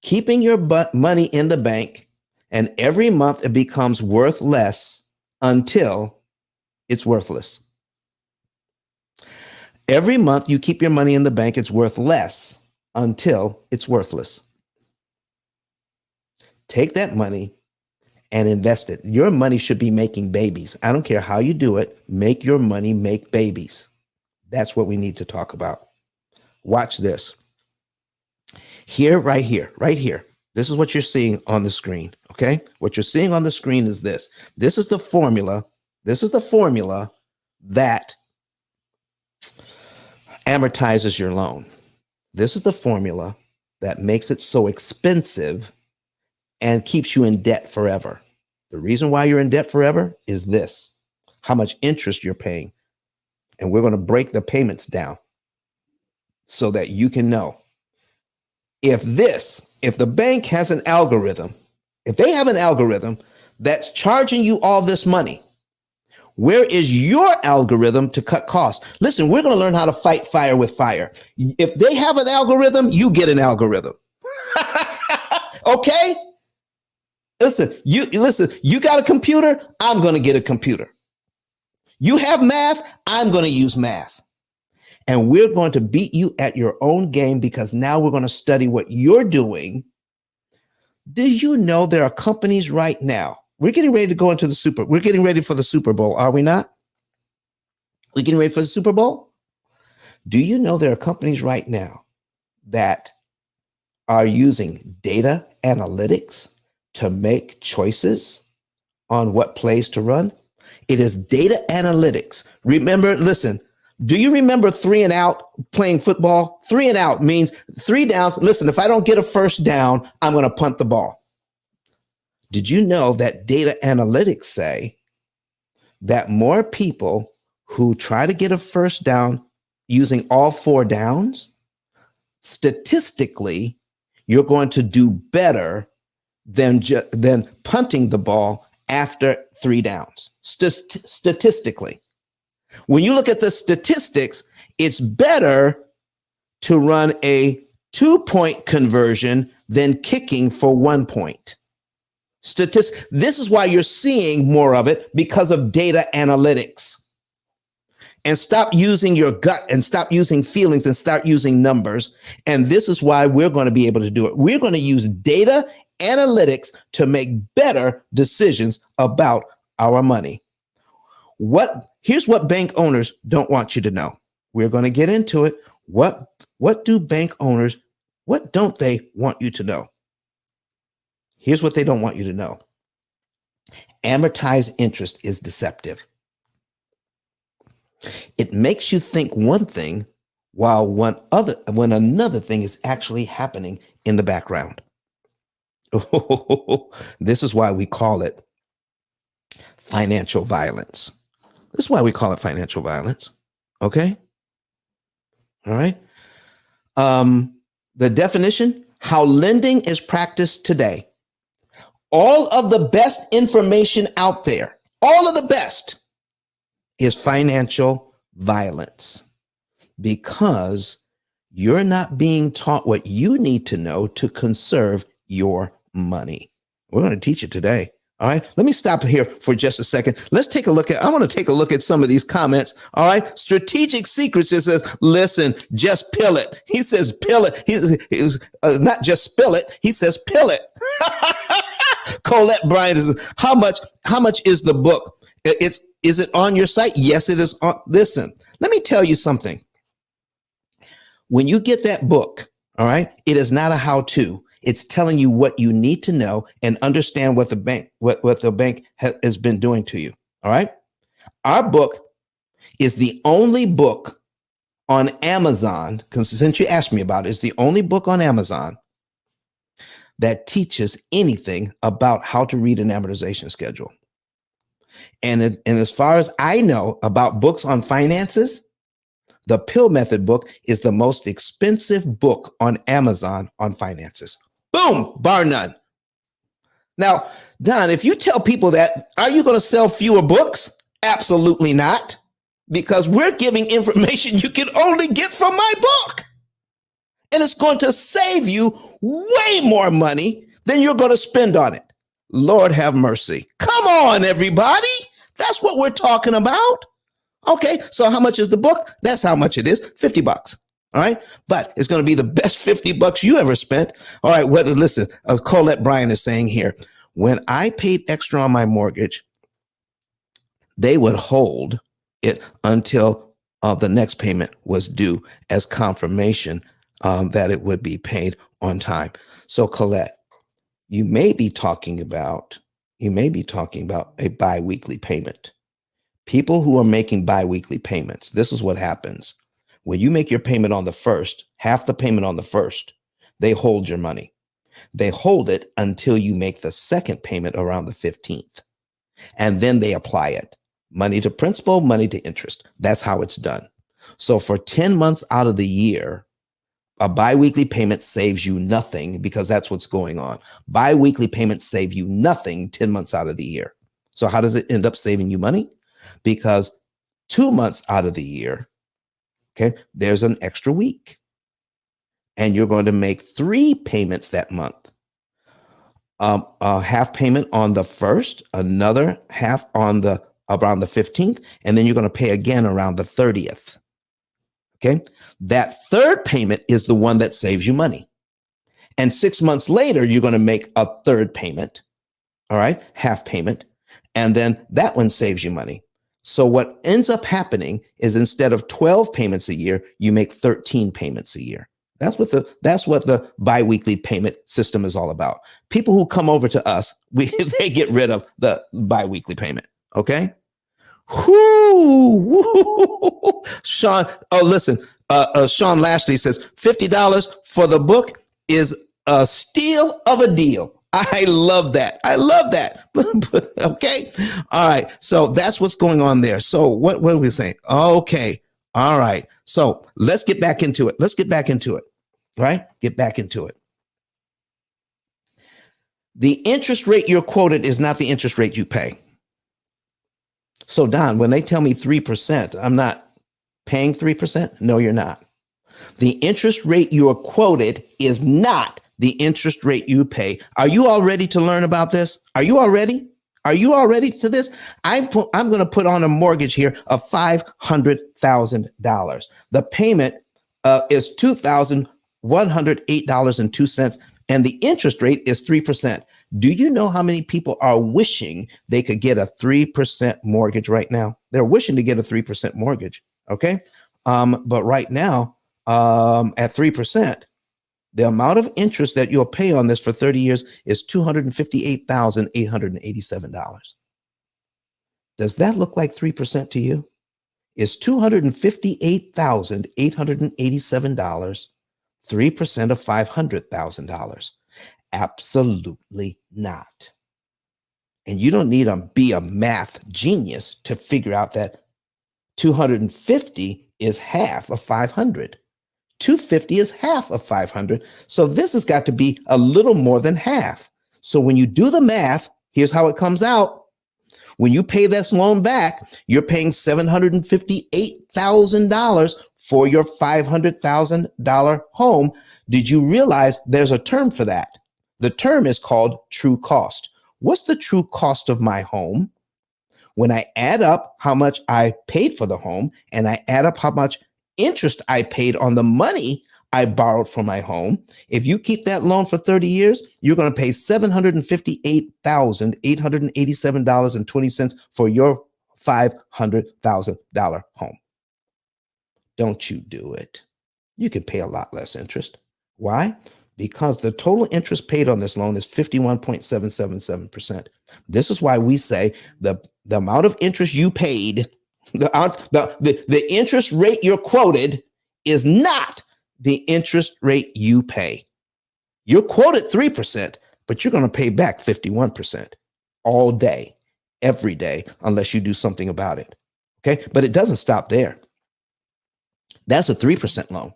keeping your money in the bank, and every month it becomes worth less until it's worthless. Every month you keep your money in the bank, it's worth less until it's worthless. Take that money and invest it. Your money should be making babies. I don't care how you do it. Make your money make babies. That's what we need to talk about. Watch this. Here, right here, right here. This is what you're seeing on the screen, okay? What you're seeing on the screen is this. This is the formula. This is the formula that amortizes your loan. This is the formula that makes it so expensive and keeps you in debt forever. The reason why you're in debt forever is this: how much interest you're paying. And we're going to break the payments down so that you can know. If the bank has an algorithm, if they have an algorithm that's charging you all this money, where is your algorithm to cut costs? Listen, we're going to learn how to fight fire with fire. If they have an algorithm, you get an algorithm. Okay? Listen, you got a computer, I'm going to get a computer. You have math, I'm going to use math. And we're going to beat you at your own game because now we're going to study what you're doing. Do you know there are companies right now? We're getting ready to go into we're getting ready for the Super Bowl, are we not? We're getting ready for the Super Bowl? Do you know there are companies right now that are using data analytics to make choices on what plays to run? It is data analytics. Remember, listen, do you remember 3 and out playing football? 3 and out means 3 downs. Listen, if I don't get a first down, I'm going to punt the ball. Did you know that data analytics say that more people who try to get a first down using all 4 downs, statistically, you're going to do better than punting the ball after 3 downs, statistically. When you look at the statistics, it's better to run a 2-point conversion than kicking for 1 point. This is why you're seeing more of it, because of data analytics. And stop using your gut and stop using feelings and start using numbers. And this is why we're going to be able to do it. We're going to use data analytics to make better decisions about our money. Here's what bank owners don't want you to know. We're going to get into it. What do bank owners, what don't they want you to know? Here's what they don't want you to know. Amortized interest is deceptive. It makes you think one thing while when another thing is actually happening in the background. This is why we call it financial violence. This is why we call it financial violence. Okay? All right. The definition: how lending is practiced today. All of the best information out there, all of the best, is financial violence, because you're not being taught what you need to know to conserve your money. We're going to teach it today. All right. Let me stop here for just a second. Let's take a look I want to take a look at some of these comments. All right. Strategic Secrets just says, listen, just pill it. He says, pill it. He was not just spill it. He says, pill it. Colette Bryant says, how much is the book? It's Is it on your site? Yes, it is. Listen, let me tell you something. When you get that book, all right, it is not a how-to. It's telling you what you need to know and understand what the bank has been doing to you. All right. Our book is the only book on Amazon, because since you asked me about it, it's the only book on Amazon that teaches anything about how to read an amortization schedule. And as far as I know about books on finances, the P.I.L.L Method book is the most expensive book on Amazon on finances. Boom, bar none. Now, Don, if you tell people that, are you going to sell fewer books? Absolutely not, because we're giving information you can only get from my book. And it's going to save you way more money than you're going to spend on it. Lord have mercy. Come on, everybody. That's what we're talking about. Okay, so how much is the book? That's how much it is, $50. All right, but it's going to be the best $50 you ever spent. All right, listen, as Colette Bryan is saying here, when I paid extra on my mortgage, they would hold it until the next payment was due as confirmation that it would be paid on time. So Colette, you may be talking about a biweekly payment. People who are making biweekly payments, this is what happens. When you make your payment on the first, half the payment on the first, they hold your money. They hold it until you make the second payment around the 15th. And then they apply it. Money to principal, money to interest. That's how it's done. So for 10 months out of the year, a biweekly payment saves you nothing, because that's what's going on. Biweekly payments save you nothing 10 months out of the year. So how does it end up saving you money? Because 2 months out of the year, okay, there's an extra week. And you're going to make 3 payments that month. A half payment on the first, another half on around the 15th, and then you're going to pay again around the 30th. Okay, that third payment is the one that saves you money. And 6 months later, you're going to make a third payment, all right, half payment, and then that one saves you money. So what ends up happening is instead of 12 payments a year, you make 13 payments a year. That's what the biweekly payment system is all about. People who come over to us, they get rid of the biweekly payment. Okay. Whoo, Sean. Oh, listen. Sean Lashley says $50 for the book is a steal of a deal. I love that. I love that. Okay. All right. So that's what's going on there. So what are we saying? Okay. All right. So let's get back into it. Right? Get back into it. The interest rate you're quoted is not the interest rate you pay. So Don, when they tell me 3%, I'm not paying 3%. No, you're not. The interest rate you are quoted is not the interest rate you pay. Are you all ready to learn about this? Are you all ready? Are you all ready to this? I'm going to put on a mortgage here of $500,000. The payment is $2,108.02, and the interest rate is 3%. Do you know how many people are wishing they could get a 3% mortgage right now? They're wishing to get a 3% mortgage. Okay. But right now, at 3%, the amount of interest that you'll pay on this for 30 years is $258,887. Does that look like 3% to you? Is $258,887 3% of $500,000? Absolutely not. And you don't need to be a math genius to figure out that 250 is half of 500. 250 is half of 500. So this has got to be a little more than half. So when you do the math, here's how it comes out. When you pay this loan back, you're paying $758,000 for your $500,000 home. Did you realize there's a term for that? The term is called true cost. What's the true cost of my home? When I add up how much I paid for the home and I add up how much interest I paid on the money I borrowed for my home, if you keep that loan for 30 years, you're going to pay $758,887.20 for your $500,000 home. Don't you do it. You can pay a lot less interest. Why? Because the total interest paid on this loan is 51.777%. This is why we say the amount of interest you paid, the interest rate you're quoted is not the interest rate you pay. You're quoted 3%, but you're going to pay back 51% all day, every day, unless you do something about it. Okay. But it doesn't stop there. That's a 3% loan.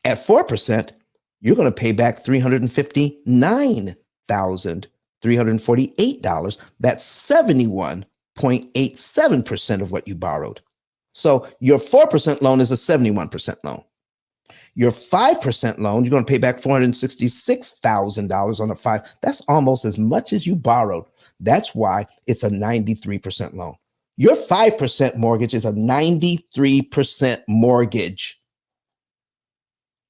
At 4%, you're going to pay back $359,348. That's 71.87% of what you borrowed. So your 4% loan is a 71% loan. Your 5% loan, you're going to pay back $466,000 on a 5. That's almost as much as you borrowed. That's why it's a 93% loan. Your 5% mortgage is a 93% mortgage.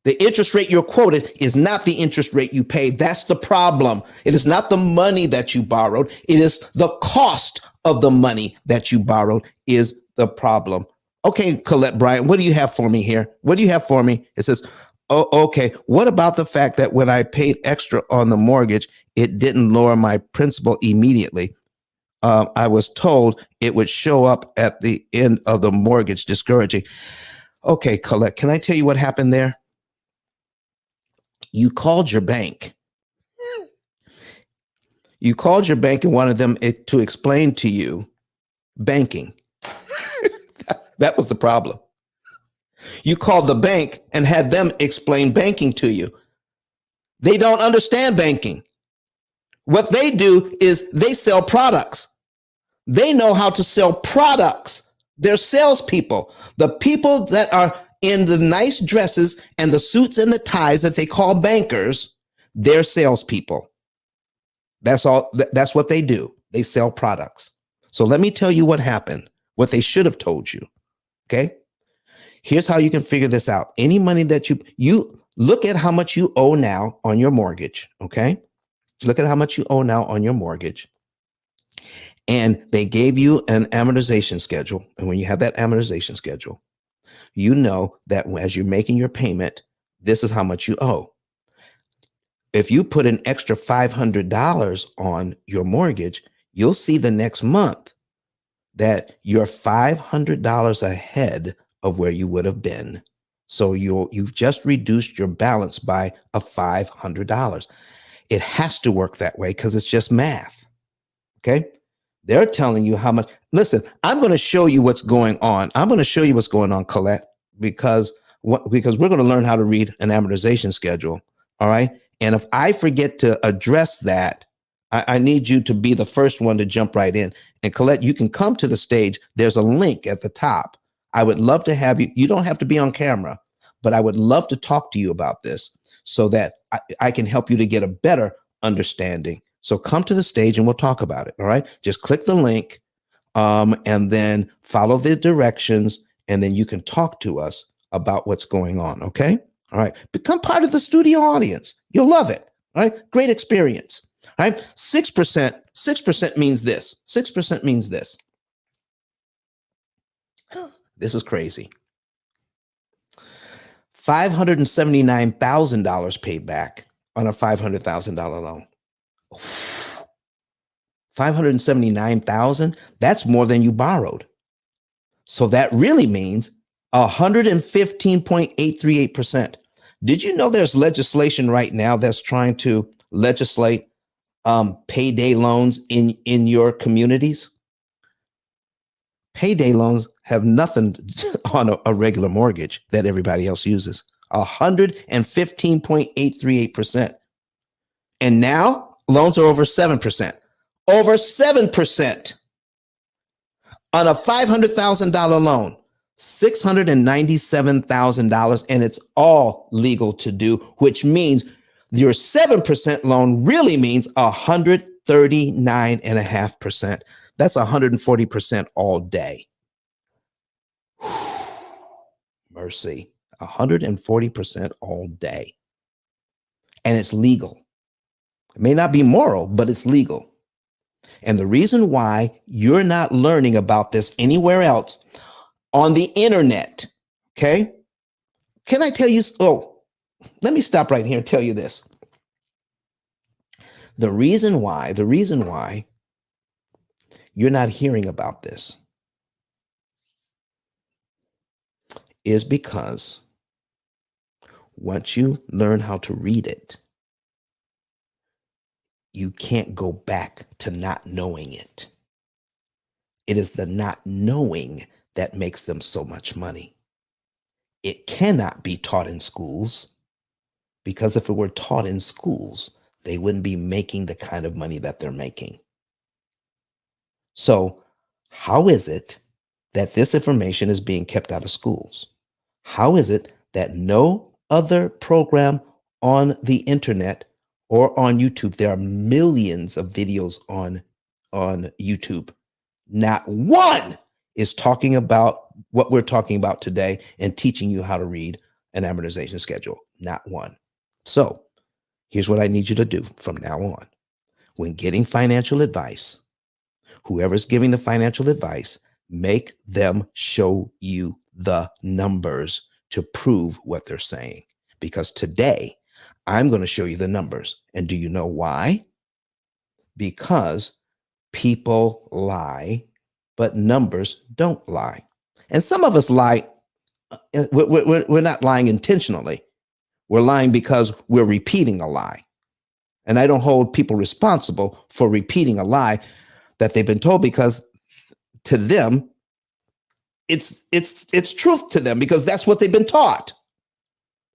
The interest rate you're quoted is not the interest rate you pay. That's the problem. It is not the money that you borrowed. It is the cost of the money that you borrowed is the problem. Okay, Colette Bryant, what do you have for me here? What do you have for me? It says, oh, okay. What about the fact that when I paid extra on the mortgage, it didn't lower my principal immediately? I was told it would show up at the end of the mortgage, discouraging. Okay, Colette, can I tell you what happened there? You called your bank. You called your bank and wanted them to explain to you banking. That was the problem. You called the bank and had them explain banking to you. They don't understand banking. What they do is they sell products. They know how to sell products. They're salespeople. The people that are in the nice dresses and the suits and the ties that they call bankers, they're salespeople. That's all. That's what they do. They sell products. So let me tell you what happened, what they should have told you. Okay. Here's how you can figure this out. Any money that you look at how much you owe now on your mortgage. Okay. Look at how much you owe now on your mortgage. And they gave you an amortization schedule. And when you have that amortization schedule, you know that as you're making your payment, this is how much you owe. If you put an extra $500 on your mortgage, you'll see the next month that you're $500 ahead of where you would have been. So you've just reduced your balance by a $500. It has to work that way because it's just math. Okay. They're telling you how much. Listen, I'm going to show you what's going on. I'm going to show you what's going on, Colette, because we're going to learn how to read an amortization schedule. All right. And if I forget to address that, I need you to be the first one to jump right in. And Colette, you can come to the stage. There's a link at the top. I would love to have you. You don't have to be on camera, but I would love to talk to you about this so that I can help you to get a better understanding. So come to the stage and we'll talk about it. All right. Just click the link and then follow the directions. And then you can talk to us about what's going on. Okay. All right. Become part of the studio audience. You'll love it. All right. Great experience. All right. 6% means this. 6% means this. This is crazy. $579,000 paid back on a $500,000 loan. 579,000, that's more than you borrowed. So that really means 115.838%. Did you know there's legislation right now that's trying to legislate payday loans in your communities? Payday loans have nothing on a regular mortgage that everybody else uses. 115.838%. And now loans are over 7%. Over 7% on a $500,000 loan, $697,000, and it's all legal to do, which means your 7% loan really means 139.5%. That's 140% all day. Mercy, 140% all day. And it's legal. It may not be moral, but it's legal. And the reason why you're not learning about this anywhere else on the internet, okay? Can I tell you? Oh, let me stop right here and tell you this. The reason why you're not hearing about this is because once you learn how to read it, you can't go back to not knowing it. It is the not knowing that makes them so much money. It cannot be taught in schools, because if it were taught in schools, they wouldn't be making the kind of money that they're making. So how is it that this information is being kept out of schools? How is it that no other program on the internet or on YouTube, there are millions of videos on YouTube, not one is talking about what we're talking about today and teaching you how to read an amortization schedule? Not one. So here's what I need you to do from now on. When getting financial advice, whoever's giving the financial advice, make them show you the numbers to prove what they're saying. Because today, I'm going to show you the numbers. And do you know why? Because people lie, but numbers don't lie. And some of us lie. We're not lying intentionally. We're lying because we're repeating a lie. And I don't hold people responsible for repeating a lie that they've been told, because to them, it's truth to them, because that's what they've been taught.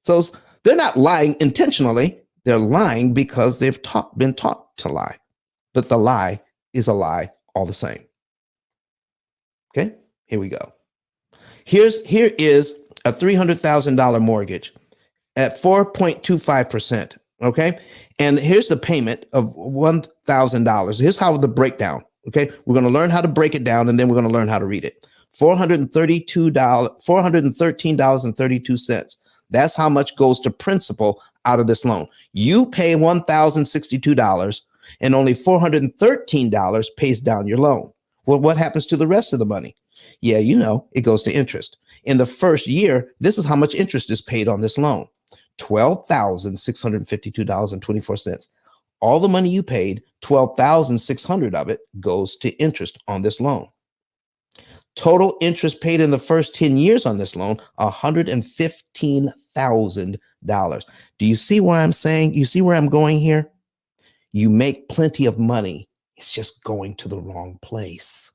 So they're not lying intentionally. They're lying because they've been taught to lie. But the lie is a lie all the same. Okay, here we go. Here is a $300,000 mortgage at 4.25%. Okay, and here's the payment of $1,000. Here's how the breakdown. Okay, we're going to learn how to break it down, and then we're going to learn how to read it. $413.32. That's how much goes to principal out of this loan. You pay $1,062, and only $413 pays down your loan. Well, what happens to the rest of the money? Yeah, you know, it goes to interest. In the first year, this is how much interest is paid on this loan. $12,652.24. All the money you paid, $12,600 of it goes to interest on this loan. Total interest paid in the first 10 years on this loan, $115,000. Do you see what I'm saying? You see where I'm going here? You make plenty of money. It's just going to the wrong place.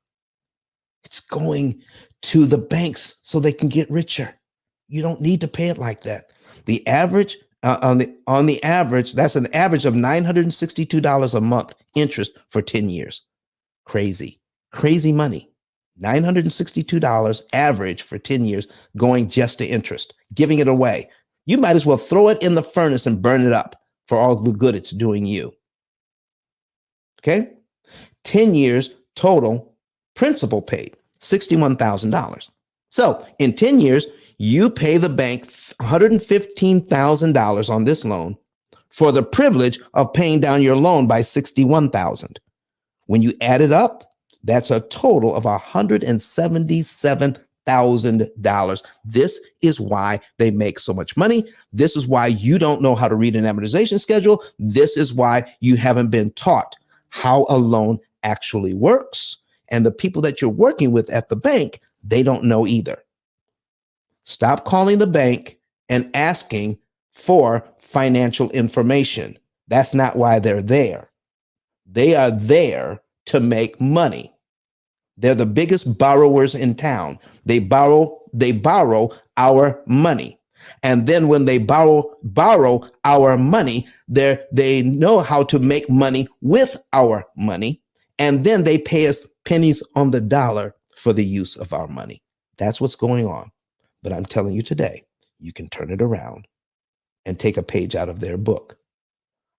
It's going to the banks so they can get richer. You don't need to pay it like that. The average on the average, that's an average of $962 a month interest for 10 years. Crazy money. $962 average for 10 years going just to interest, giving it away. You might as well throw it in the furnace and burn it up for all the good it's doing you. Okay? 10 years total principal paid, $61,000. So in 10 years, you pay the bank $115,000 on this loan for the privilege of paying down your loan by $61,000. When you add it up, that's a total of $177,000. This is why they make so much money. This is why you don't know how to read an amortization schedule. This is why you haven't been taught how a loan actually works. And the people that you're working with at the bank, they don't know either. Stop calling the bank and asking for financial information. That's not why they're there. They are there to make money. They're the biggest borrowers in town. They borrow our money. And then when they borrow our money, they know how to make money with our money. And then they pay us pennies on the dollar for the use of our money. That's what's going on. But I'm telling you today, you can turn it around and take a page out of their book.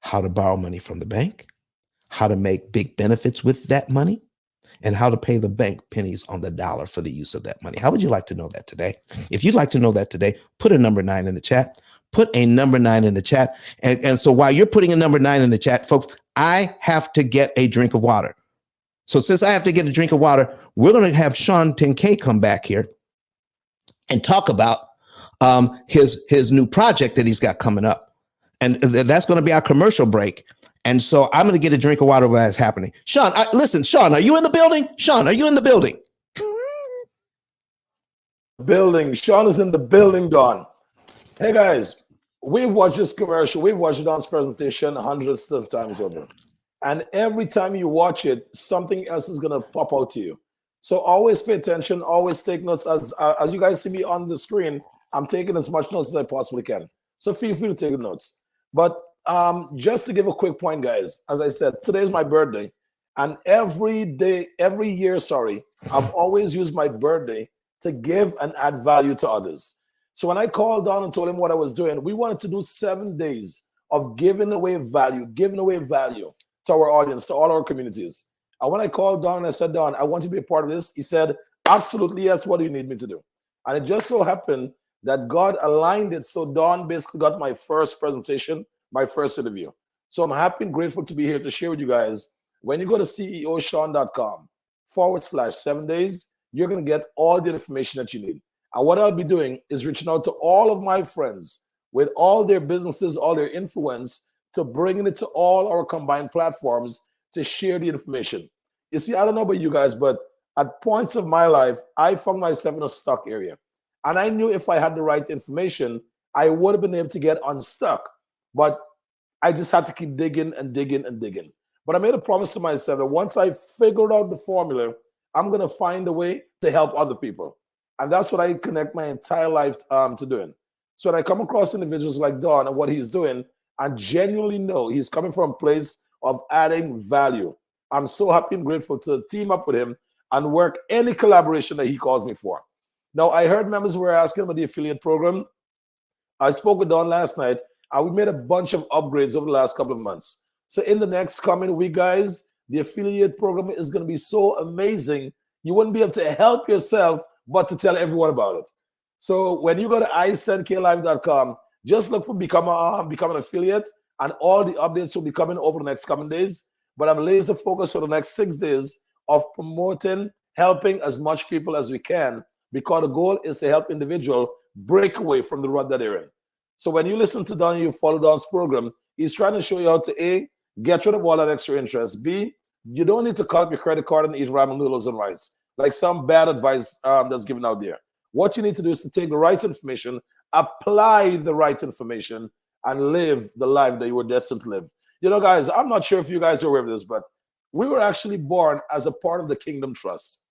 How to borrow money from the bank, how to make big benefits with that money, and how to pay the bank pennies on the dollar for the use of that money. How would you like to know that today? If you'd like to know that today, put a number 9 in the chat. Put a number 9 in the chat. And so while you're putting a number 9 in the chat, folks, I have to get a drink of water. So since I have to get a drink of water, we're going to have Sean 10K come back here and talk about his new project that he's got coming up. And that's going to be our commercial break. And so I'm going to get a drink of water while that's happening. Sean, listen, Sean, are you in the building? Sean, are you in the building? Building. Sean is in the building, Don. Hey, guys, we've watched this commercial. We've watched Don's presentation hundreds of times over. And every time you watch it, something else is going to pop out to you. So always pay attention. Always take notes. As you guys see me on the screen, I'm taking as much notes as I possibly can. So feel free to take notes. But just to give a quick point, guys, as I said, today's my birthday. And every year, I've always used my birthday to give and add value to others. So when I called Don and told him what I was doing, we wanted to do 7 days of giving away value to our audience, to all our communities. And when I called Don and I said, Don, I want you to be a part of this, he said, absolutely, yes, what do you need me to do? And it just so happened that God aligned it. So Don basically got my first presentation, my first interview. So I'm happy and grateful to be here to share with you guys. When you go to ceoshawn.com/7 days, you're going to get all the information that you need. And what I'll be doing is reaching out to all of my friends with all their businesses, all their influence, to bringing it to all our combined platforms to share the information. You see, I don't know about you guys, but at points of my life, I found myself in a stuck area. And I knew if I had the right information, I would have been able to get unstuck. But I just had to keep digging and digging and digging. But I made a promise to myself that once I figured out the formula, I'm going to find a way to help other people. And that's what I connect my entire life to doing. So when I come across individuals like Don and what he's doing, I genuinely know he's coming from a place of adding value. I'm so happy and grateful to team up with him and work any collaboration that he calls me for. Now, I heard members were asking about the affiliate program. I spoke with Don last night, and we made a bunch of upgrades over the last couple of months. So in the next coming week, guys, the affiliate program is going to be so amazing, you wouldn't be able to help yourself but to tell everyone about it. So when you go to ice10klive.com, just look for become an affiliate, and all the updates will be coming over the next coming days. But I'm laser focused for the next 6 days of promoting, helping as much people as we can, because the goal is to help individuals break away from the rut that they're in. So when you listen to Don, you follow Don's program, he's trying to show you how to A, get rid of all that extra interest. B, you don't need to cut up your credit card and eat ramen noodles and rice, like some bad advice that's given out there. What you need to do is to take the right information, apply the right information, and live the life that you were destined to live. You know, guys, I'm not sure if you guys are aware of this, but we were actually born as a part of the Kingdom Trust.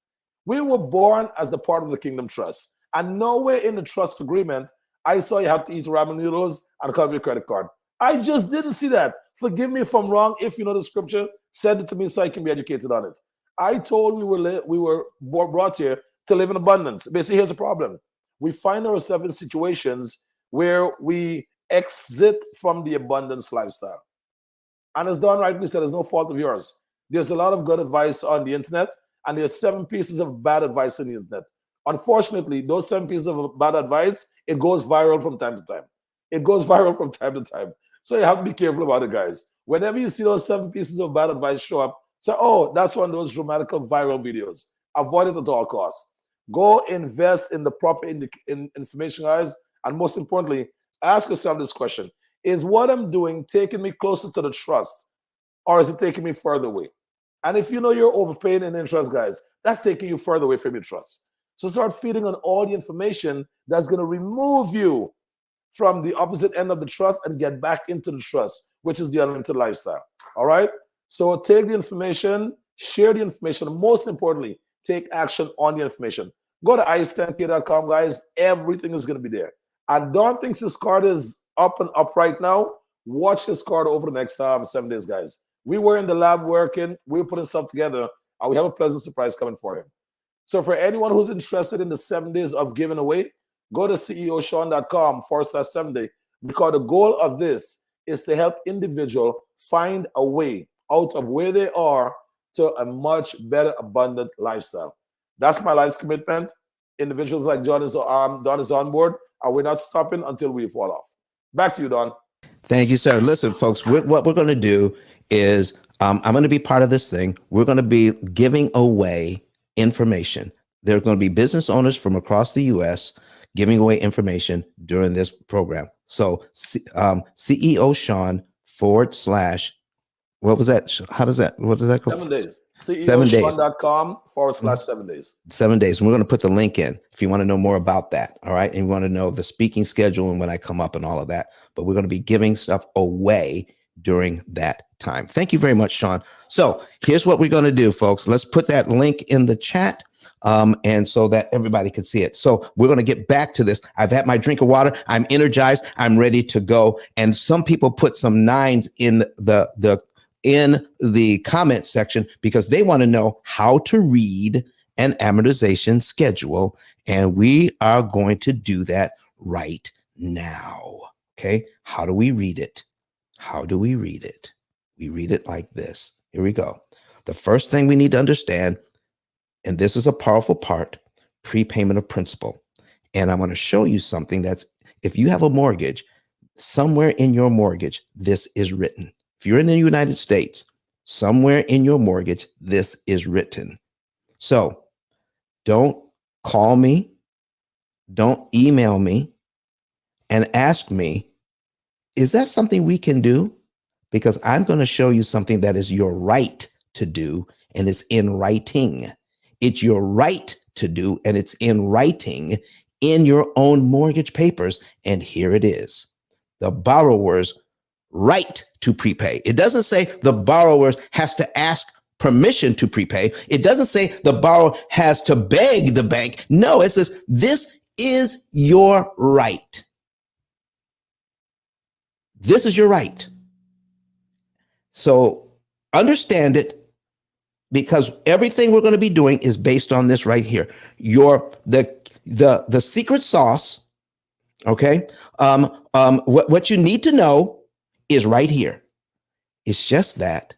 We were born as the part of the Kingdom Trust. And nowhere in the trust agreement, I saw you have to eat ramen noodles and cut up your credit card. I just didn't see that. Forgive me if I'm wrong. If you know the scripture, send it to me so I can be educated on it. I told we were brought here to live in abundance. But see, here's the problem. We find ourselves in situations where we exit from the abundance lifestyle. And as Don rightly said, it's no fault of yours. There's a lot of good advice on the internet, and there's 7 pieces of bad advice on the internet. Unfortunately, those 7 pieces of bad advice, it goes viral from time to time. It goes viral from time to time. So you have to be careful about it, guys. Whenever you see those 7 pieces of bad advice show up, say, oh, that's one of those dramatical viral videos. Avoid it at all costs. Go invest in the proper information, guys. And most importantly, ask yourself this question. Is what I'm doing taking me closer to the trust, or is it taking me further away? And if you know you're overpaying in interest, guys, that's taking you further away from your trust. So start feeding on all the information that's going to remove you from the opposite end of the trust and get back into the trust, which is the unlimited lifestyle. All right? So take the information, share the information, and most importantly, take action on the information. Go to ice10k.com, guys. Everything is going to be there. And Don thinks his card is up and up right now. Watch his card over the next 7 days, guys. We were in the lab working. We were putting stuff together, and we have a pleasant surprise coming for him. So for anyone who's interested in the 7 days of giving away, go to ceoshawn.com/7 day, because the goal of this is to help individuals find a way out of where they are to a much better, abundant lifestyle. That's my life's commitment. Individuals like Don is on board, and we're not stopping until we fall off. Back to you, Don. Thank you, sir. Listen, folks, what we're going to do is I'm going to be part of this thing. We're going to be giving away information. There's going to be business owners from across the U.S. giving away information during this program. So CEO Sean / what was that? How does that, what does that go? 7 days. 7 days. CEOSean.com/7days. 7 days. And we're going to put the link in if you want to know more about that. All right. And you want to know the speaking schedule and when I come up and all of that. But we're going to be giving stuff away during that time. Thank you very much, Sean. So here's what we're going to do, folks. Let's put that link in the chat. And so that everybody can see it. So we're going to get back to this. I've had my drink of water. I'm energized. I'm ready to go. And some people put some 9s in the comment section because they want to know how to read an amortization schedule. And we are going to do that right now. Okay. How do we read it? How do we read it? We read it like this. Here we go. The first thing we need to understand, and this is a powerful part, prepayment of principal. And I'm going to show you something that's, if you have a mortgage, somewhere in your mortgage, this is written. If you're in the United States, somewhere in your mortgage, this is written. So don't call me, don't email me and ask me, is that something we can do? Because I'm going to show you something that is your right to do, and it's in writing. It's your right to do, and it's in writing in your own mortgage papers. And here it is. The borrower's right to prepay. It doesn't say the borrower has to ask permission to prepay. It doesn't say the borrower has to beg the bank. No, it says this is your right. This is your right. So understand it, because everything we're going to be doing is based on this right here. The secret sauce, okay? What you need to know is right here. It's just that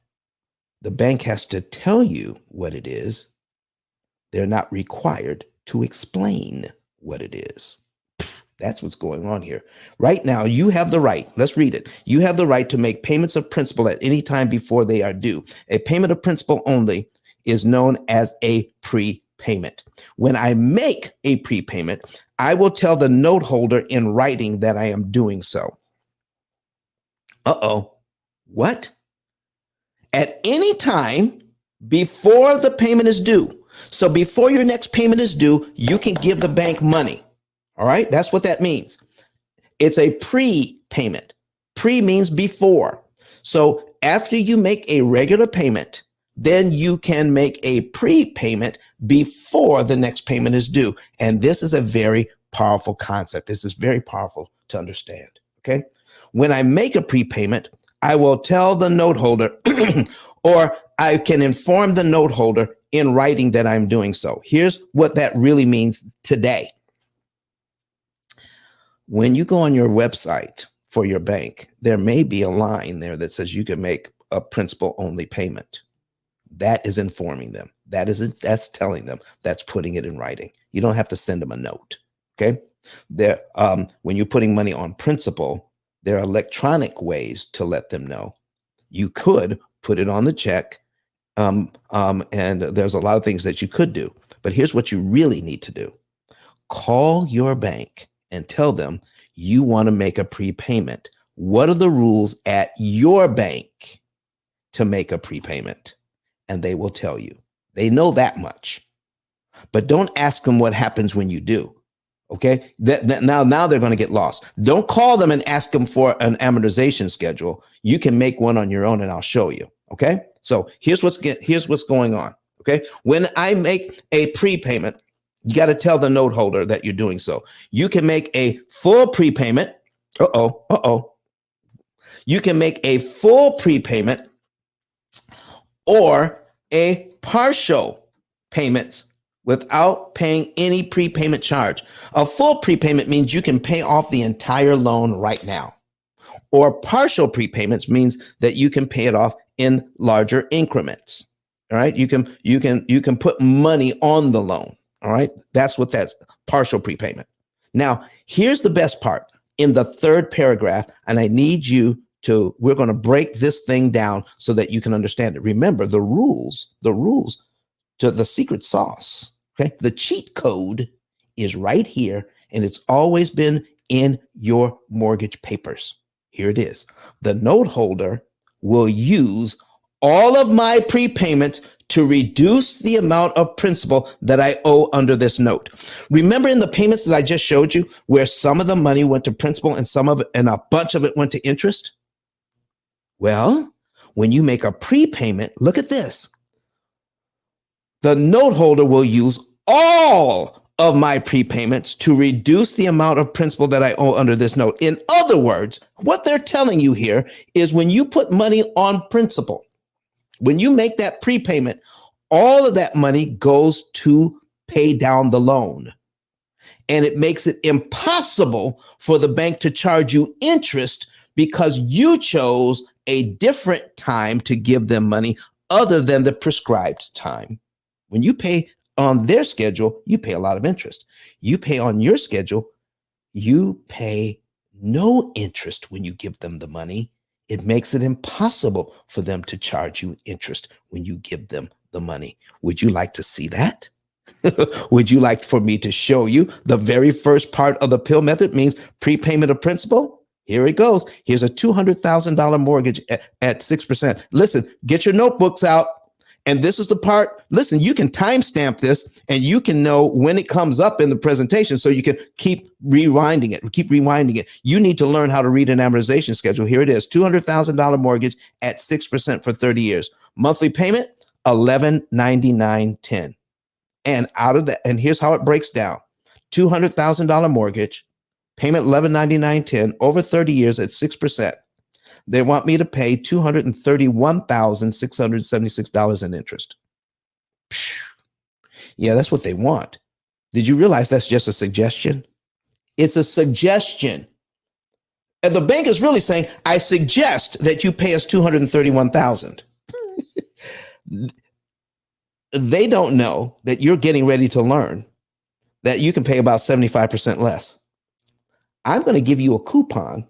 the bank has to tell you what it is. They're not required to explain what it is. That's what's going on here. Right now, you have the right. Let's read it. You have the right to make payments of principal at any time before they are due. A payment of principal only is known as a prepayment. When I make a prepayment, I will tell the note holder in writing that I am doing so. Uh-oh. What? At any time before the payment is due. So before your next payment is due, you can give the bank money. All right, that's what that means. It's a prepayment. Pre means before. So after you make a regular payment, then you can make a prepayment before the next payment is due. And this is a very powerful concept. This is very powerful to understand. Okay. When I make a prepayment, I will tell the note holder or I can inform the note holder in writing that I'm doing so. Here's what that really means today. When you go on your website for your bank, there may be a line there that says you can make a principal only payment. That is informing them. That's telling them. That's putting it in writing. You don't have to send them a note. Okay. There, when you're putting money on principal, there are electronic ways to let them know. You could put it on the check, and there's a lot of things that you could do. But here's what you really need to do: call your bank and tell them you want to make a prepayment. What are the rules at your bank to make a prepayment? And they will tell you. They know that much. But don't ask them what happens when you do. Okay? Now they're going to get lost. Don't call them and ask them for an amortization schedule. You can make one on your own, and I'll show you. Okay? So here's what's going on. Okay? When I make a prepayment, you got to tell the note holder that you're doing so. You can make a full prepayment. You can make a full prepayment or a partial payments without paying any prepayment charge. A full prepayment means you can pay off the entire loan right now. Or partial prepayments means that you can pay it off in larger increments. All right? You can put money on the loan. All right. That's partial prepayment. Now, here's the best part in the third paragraph, and I need you we're going to break this thing down so that you can understand it. Remember the rules to the secret sauce. Okay. The cheat code is right here, and it's always been in your mortgage papers. Here it is. The note holder will use all of my prepayments to reduce the amount of principal that I owe under this note. Remember in the payments that I just showed you where some of the money went to principal and a bunch of it went to interest? Well, when you make a prepayment, look at this. The note holder will use all of my prepayments to reduce the amount of principal that I owe under this note. In other words, what they're telling you here is when you put money on principal, when you make that prepayment, all of that money goes to pay down the loan. And it makes it impossible for the bank to charge you interest because you chose a different time to give them money other than the prescribed time. When you pay on their schedule, you pay a lot of interest. You pay on your schedule, you pay no interest when you give them the money. It makes it impossible for them to charge you interest when you give them the money. Would you like to see that? Would you like for me to show you the very first part of the P.I.L.L method means prepayment of principal? Here it goes. Here's a $200,000 mortgage at 6%. Listen, get your notebooks out. And this is the part, listen, you can timestamp this and you can know when it comes up in the presentation so you can keep rewinding it. You need to learn how to read an amortization schedule. Here it is, $200,000 mortgage at 6% for 30 years. Monthly payment, $1,199.10. And out of that, and here's how it breaks down. $200,000 mortgage, payment $1,199.10 over 30 years at 6%. They want me to pay $231,676 in interest. Yeah, that's what they want. Did you realize that's just a suggestion? It's a suggestion. And the bank is really saying, I suggest that you pay us $231,000. They don't know that you're getting ready to learn that you can pay about 75% less. I'm going to give you a coupon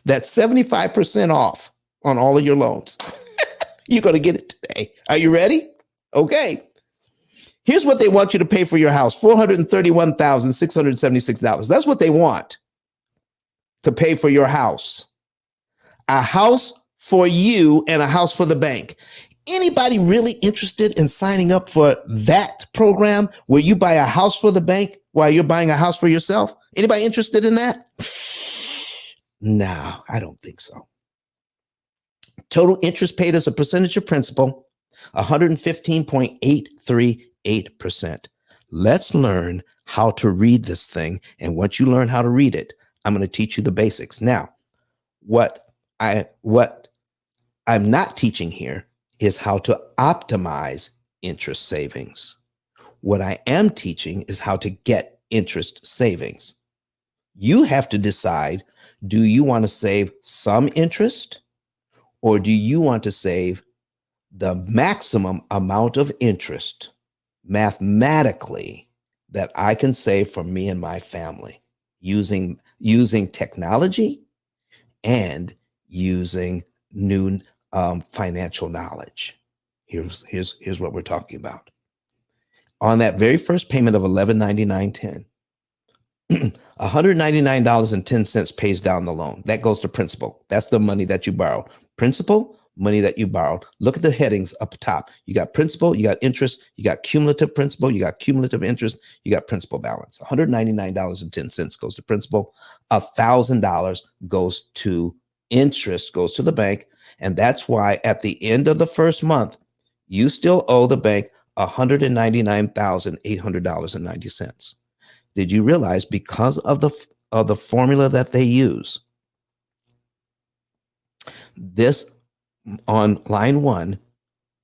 that's 75% off on all of your loans. You're going to get it today. Are you ready? Okay. Here's what they want you to pay for your house, $431,676. That's what they want to pay for your house. A house for you and a house for the bank. Anybody really interested in signing up for that program where you buy a house for the bank while you're buying a house for yourself? Anybody interested in that? No, I don't think so. Total interest paid as a percentage of principal, 115.838%. Let's learn how to read this thing. And once you learn how to read it, I'm going to teach you the basics. Now, what I'm not teaching here is how to optimize interest savings. What I am teaching is how to get interest savings. You have to decide, do you want to save some interest or do you want to save the maximum amount of interest mathematically that I can save for me and my family using technology and using new financial knowledge? Here's what we're talking about. On that very first payment of $1,199.10, $199.10 pays down the loan. That goes to principal. That's the money that you borrow. Principal, money that you borrowed. Look at the headings up top. You got principal, you got interest, you got cumulative principal, you got cumulative interest, you got principal balance. $199.10 goes to principal. $1,000 goes to interest, goes to the bank. And that's why at the end of the first month, you still owe the bank $199,800.90. Did you realize because of the formula that they use, this on line 1,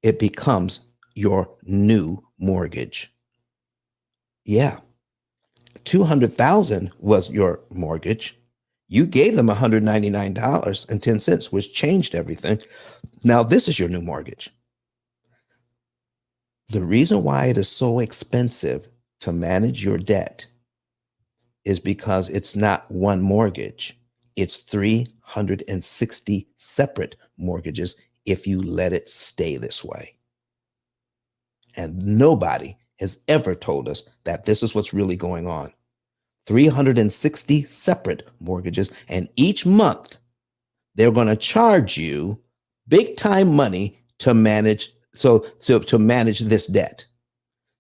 it becomes your new mortgage. Yeah. $200,000 was your mortgage. You gave them $199.10, which changed everything. Now this is your new mortgage. The reason why it is so expensive to manage your debt is because it's not one mortgage. It's 360 separate mortgages if you let it stay this way. And nobody has ever told us that this is what's really going on. 360 separate mortgages, and each month they're going to charge you big time money to manage to manage this debt.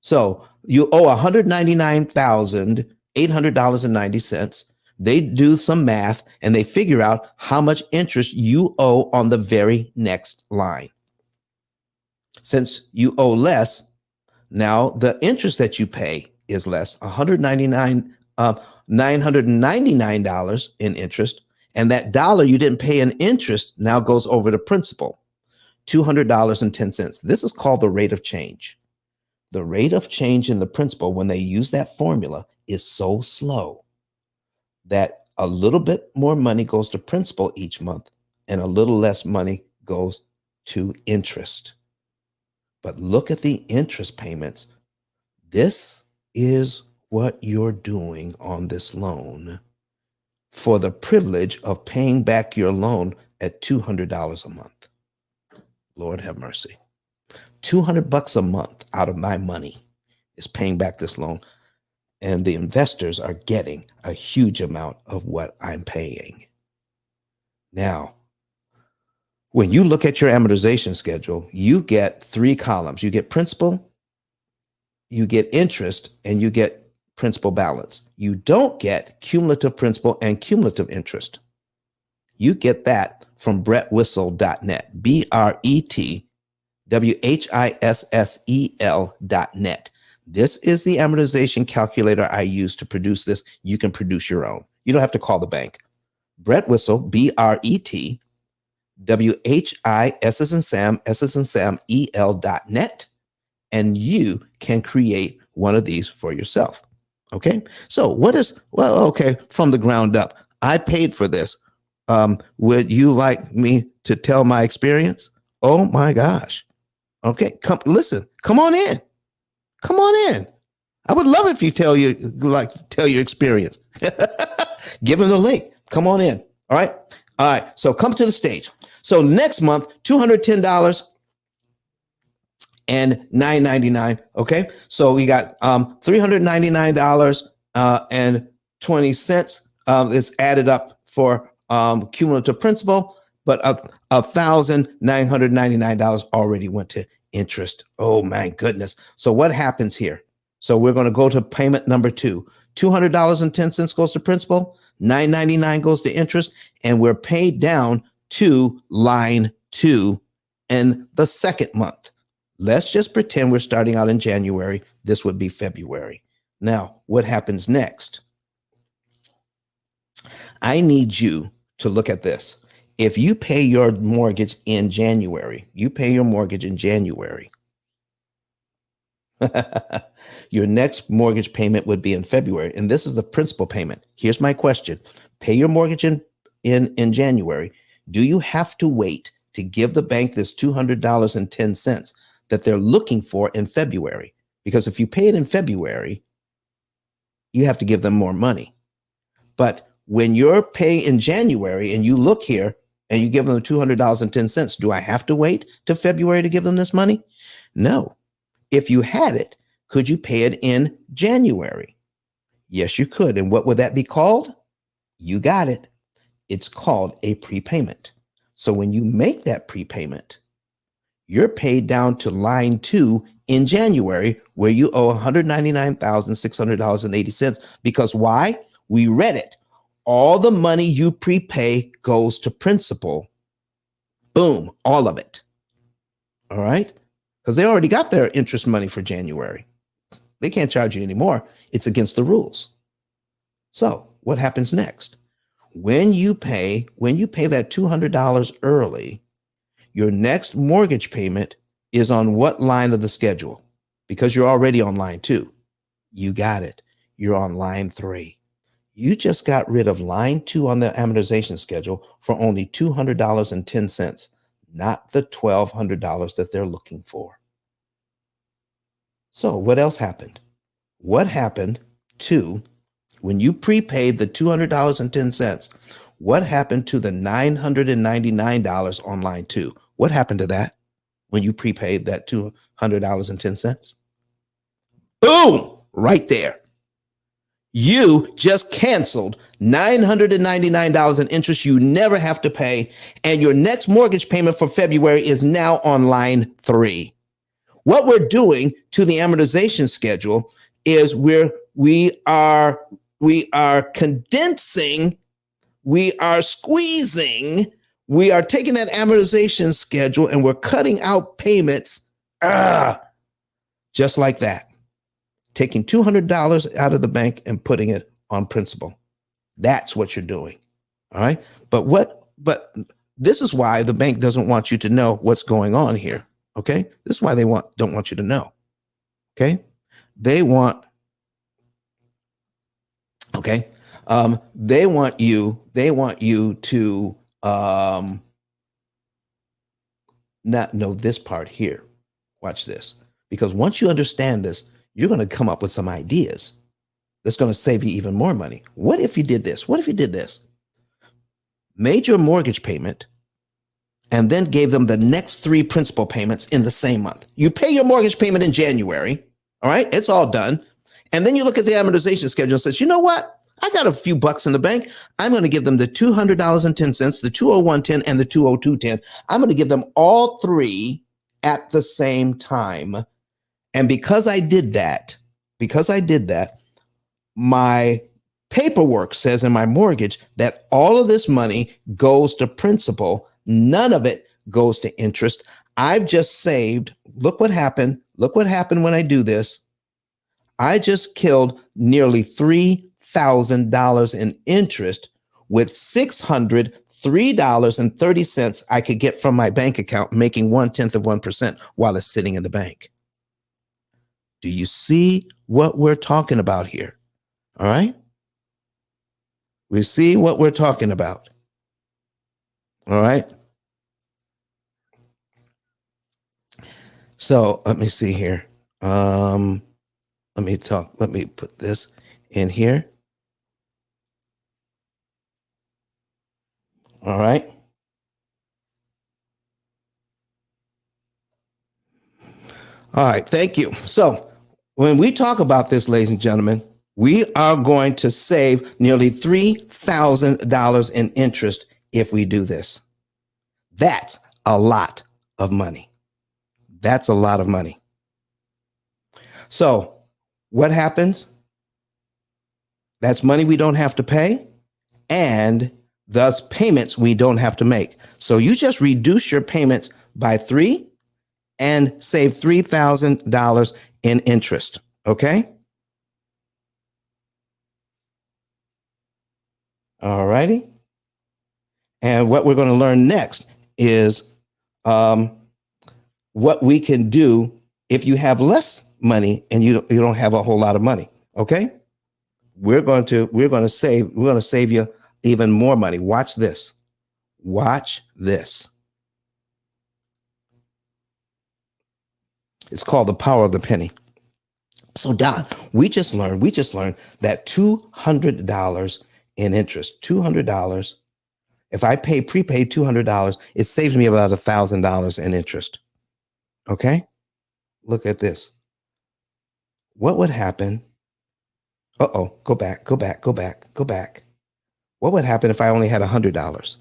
So you owe $199,800.90. They do some math and they figure out how much interest you owe on the very next line. Since you owe less, now the interest that you pay is less, $999 in interest, and that dollar you didn't pay in interest now goes over to principal, $200.10. This is called the rate of change. The rate of change in the principal, when they use that formula, is so slow that a little bit more money goes to principal each month and a little less money goes to interest. But look at the interest payments. This is what you're doing on this loan for the privilege of paying back your loan at $200 a month. Lord have mercy. $200 a month out of my money is paying back this loan. And the investors are getting a huge amount of what I'm paying. Now, when you look at your amortization schedule, you get 3 columns. You get principal, you get interest, and you get principal balance. You don't get cumulative principal and cumulative interest. You get that from brettwhissell.net, BRETWHISSEL.net. This is the amortization calculator I use to produce this. You can produce your own. You don't have to call the bank. Brett Whistle, BRETWHISSEL, EL.net, and you can create one of these for yourself. Okay. So from the ground up, I paid for this. Would you like me to tell my experience? Oh my gosh. Okay. Come on in. Come on in. I would love if you tell your experience. Give them the link. Come on in. All right. All right. So come to the stage. So next month, $210 and $9.99. Okay. So we got $399 and 20 cents. It's added up for cumulative principal, but $1,999 already went to interest. Oh my goodness. So what happens here? So we're going to go to payment number 2. $200.10 goes to principal, $9.99 goes to interest, and we're paid down to line 2 in the second month. Let's just pretend we're starting out in January. This would be February. Now, what happens next? I need you to look at this. If you pay your mortgage in January, your next mortgage payment would be in February, and this is the principal payment. Here's my question. Pay your mortgage in January. Do you have to wait to give the bank this $200.10 that they're looking for in February? Because if you pay it in February, you have to give them more money. But when you're paying in January and you look here and you give them the $200.10, do I have to wait to February to give them this money? No. If you had it, could you pay it in January? Yes, you could. And what would that be called? You got it. It's called a prepayment. So when you make that prepayment, you're paid down to line 2 in January, where you owe $199,600.80. Because why? We read it. All the money you prepay goes to principal. Boom, all of it. All right? Because they already got their interest money for January. They can't charge you anymore. It's against the rules. So what happens next? When you pay that $200 early, your next mortgage payment is on what line of the schedule? Because you're already on line 2. You got it. You're on line 3. You just got rid of line 2 on the amortization schedule for only $200.10, not the $1,200 that they're looking for. So what else happened? What happened to when you prepaid the $200.10? What happened to the $999 on line 2? What happened to that when you prepaid that $200.10? Boom, right there. You just canceled $999 in interest you never have to pay, and your next mortgage payment for February is now on line 3. What we're doing to the amortization schedule is we are condensing, we are squeezing, we are taking that amortization schedule and we're cutting out payments just like that. Taking $200 out of the bank and putting it on principal. That's what you're doing. All right. But this is why the bank doesn't want you to know what's going on here. Okay. This is why they don't want you to know. Okay. They want you to not know this part here. Watch this. Because once you understand this, you're going to come up with some ideas that's going to save you even more money. What if you did this? What if you did this? Made your mortgage payment and then gave them the next 3 principal payments in the same month. You pay your mortgage payment in January. All right. It's all done. And then you look at the amortization schedule and says, you know what? I got a few bucks in the bank. I'm going to give them the $200.10, the $201.10, and the $202.10. I'm going to give them all 3 at the same time. And because I did that, my paperwork says in my mortgage that all of this money goes to principal. None of it goes to interest. I've just saved. Look what happened. Look what happened when I do this. I just killed nearly $3,000 in interest with $603.30 I could get from my bank account, making 0.1% while it's sitting in the bank. Do you see what we're talking about here? All right. We see what we're talking about. All right. So let me see here. Let me put this in here. All right. All right. Thank you. So when we talk about this, ladies and gentlemen, we are going to save nearly $3,000 in interest if we do this. That's a lot of money. That's a lot of money. So what happens? That's money we don't have to pay, and thus payments we don't have to make. So you just reduce your payments by 3 and save $3,000 in interest. Okay. All righty. And what we're going to learn next is what we can do if you have less money and you don't have a whole lot of money. Okay. We're going to save you even more money. Watch this. Watch this. It's called the power of the penny. So Don, we just learned that $200 in interest, $200. If I pay prepaid $200, it saves me about $1,000 in interest. Okay. Look at this. What would happen? Go back. What would happen if I only had $100?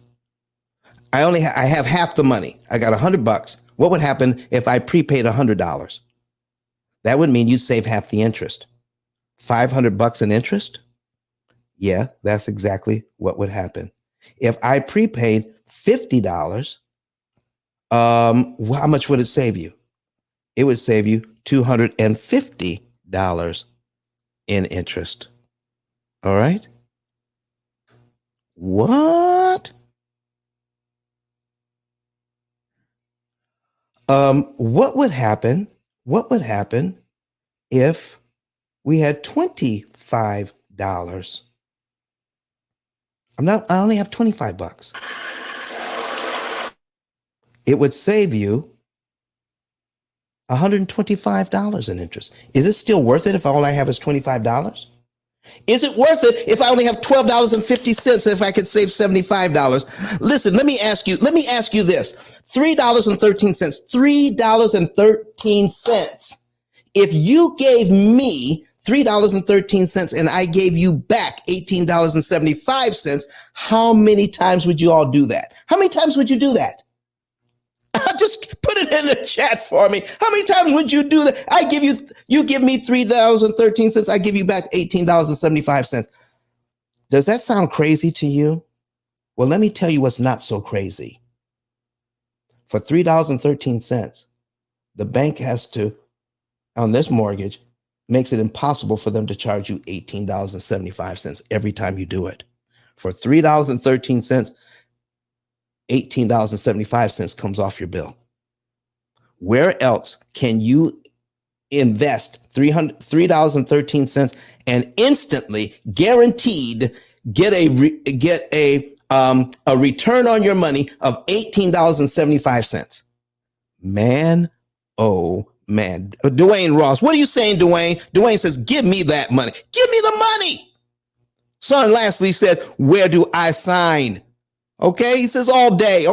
I have half the money. I got $100. What would happen if I prepaid $100? That would mean you save half the interest. $500 in interest? Yeah, that's exactly what would happen. If I prepaid $50, how much would it save you? It would save you $250 in interest. All right. What? What would happen? What would happen if we had $25? I only have $25. It would save you $125 in interest. Is it still worth it if all I have is $25? Is it worth it if I only have $12.50 if I could save $75? Listen, let me ask you this. $3.13. $3.13. If you gave me $3.13 and I gave you back $18.75, how many times would you all do that? How many times would you do that? Just put it in the chat for me. How many times would you do that? You give me $3.13. I give you back $18.75. Does that sound crazy to you? Well, let me tell you what's not so crazy. For $3.13, the bank has to, on this mortgage, makes it impossible for them to charge you $18.75 every time you do it. For $3.13, $18.75 comes off your bill. Where else can you invest $3.13 and instantly guaranteed get a return on your money of $18.75? Man, oh man. Dwayne Ross, what are you saying, Dwayne? Dwayne says, give me that money. Give me the money. Son lastly says, where do I sign? Okay, he says all day.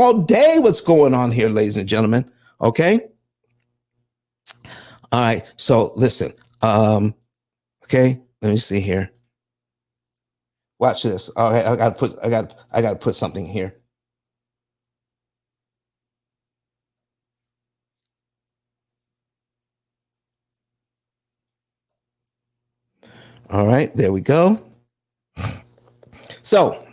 What's going on here, ladies and gentlemen? Okay. All right. So listen. Okay, let me see here. Watch this. All right, I gotta put something here. All right, there we go. So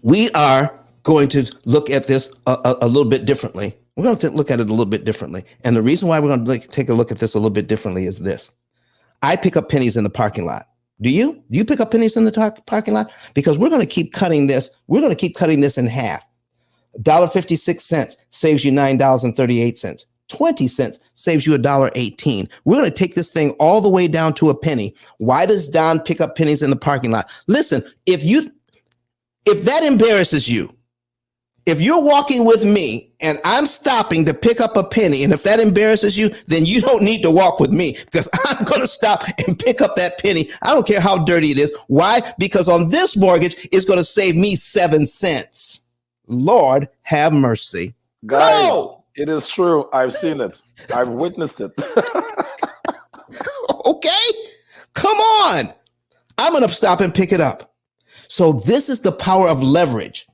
we are going to look at this a little bit differently. We're going to look at it a little bit differently. And the reason why we're going to take a look at this a little bit differently is this. I pick up pennies in the parking lot. Do you? Do you pick up pennies in the parking lot? Because we're going to keep cutting this. We're going to keep cutting this in half. $1.56 saves you $9.38. 20 cents saves you $1.18. We're going to take this thing all the way down to a penny. Why does Don pick up pennies in the parking lot? Listen, if that embarrasses you, if you're walking with me and I'm stopping to pick up a penny, and if that embarrasses you, then you don't need to walk with me, because I'm going to stop and pick up that penny. I don't care how dirty it is. Why? Because on this mortgage, it's going to save me 7 cents. Lord have mercy. Guys, No! it is true. I've seen it. I've witnessed it. Okay, come on. I'm going to stop and pick it up. So this is the power of leverage.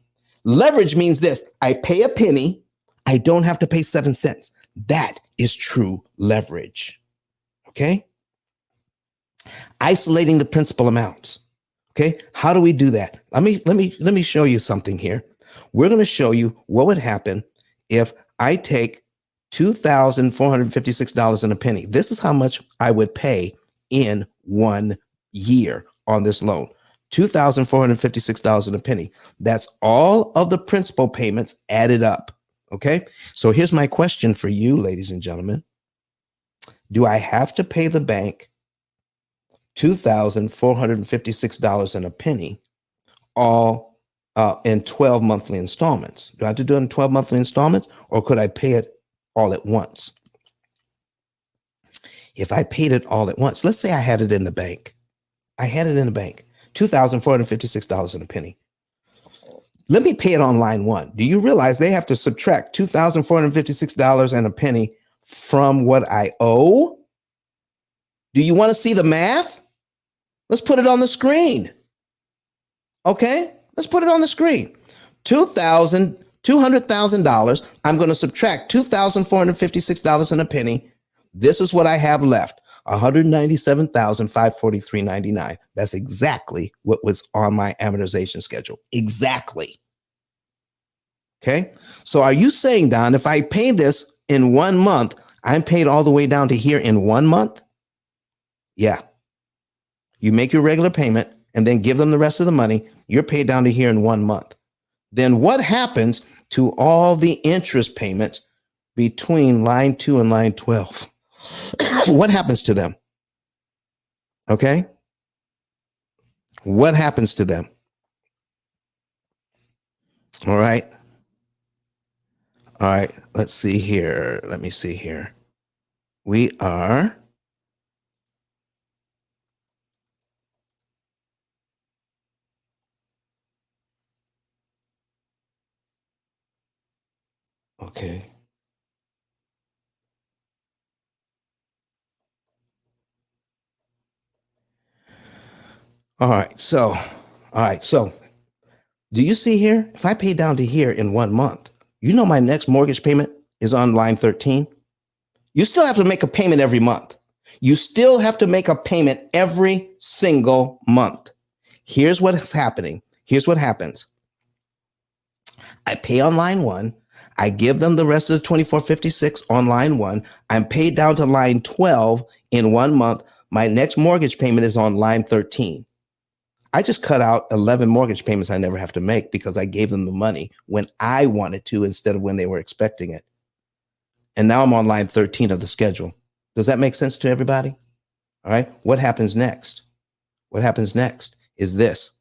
Leverage means this: I pay a penny, I don't have to pay 7 cents. That is true leverage. Okay. Isolating the principal amounts. Okay. How do we do that? Let me show you something here. We're going to show you what would happen if I take $2,456 and a penny. This is how much I would pay in 1 year on this loan. $2,456 and a penny. That's all of the principal payments added up. Okay. So here's my question for you, ladies and gentlemen. Do I have to pay the bank $2,456 and a penny all in 12 monthly installments? Do I have to do it in 12 monthly installments, or could I pay it all at once? If I paid it all at once, let's say I had it in the bank. $2,456 and a penny. Let me pay it on line one. Do you realize they have to subtract $2,456 and a penny from what I owe? Do you want to see the math? Let's put it on the screen. Okay, let's put it on the screen. $200,000. I'm going to subtract $2,456 and a penny. This is what I have left. $197,543.99. That's exactly what was on my amortization schedule. Exactly. Okay. So are you saying, Don, if I pay this in 1 month, I'm paid all the way down to here in 1 month? Yeah. You make your regular payment and then give them the rest of the money. You're paid down to here in 1 month. Then what happens to all the interest payments between line 2 and line 12? What happens to them? Okay. What happens to them? All right. All right. Let's see here. Let me see here. We are. Okay. All right. So do you see here? If I pay down to here in 1 month, my next mortgage payment is on line 13. You still have to make a payment every month. You still have to make a payment every single month. Here's what is happening. Here's what happens. I pay on line 1. I give them the rest of the 2456 on line 1. I'm paid down to line 12 in 1 month. My next mortgage payment is on line 13. I just cut out 11 mortgage payments I never have to make because I gave them the money when I wanted to instead of when they were expecting it. And now I'm on line 13 of the schedule. Does that make sense to everybody? All right. What happens next? What happens next is this.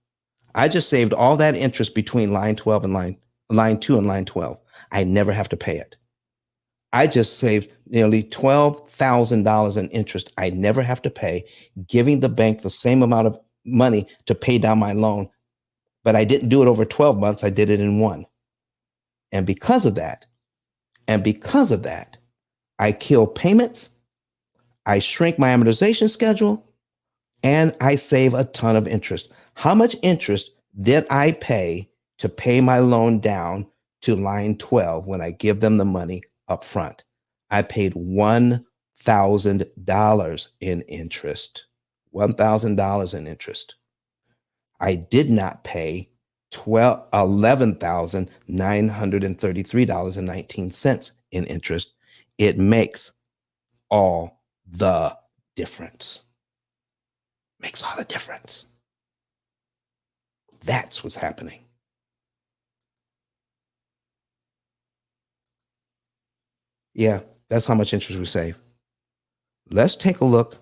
I just saved all that interest between line 12 and line 2 and line 12. I never have to pay it. I just saved nearly $12,000 in interest I never have to pay, giving the bank the same amount of money to pay down my loan. But I didn't do it over 12 months. I did it in 1. And because of that, I kill payments, I shrink my amortization schedule, and I save a ton of interest. How much interest did I pay to pay my loan down to line 12 when I give them the money up front? I paid $1,000 in interest. $1,000 in interest. I did not pay $11,933.19 in interest. It makes all the difference. Makes all the difference. That's what's happening. Yeah, that's how much interest we save. Let's take a look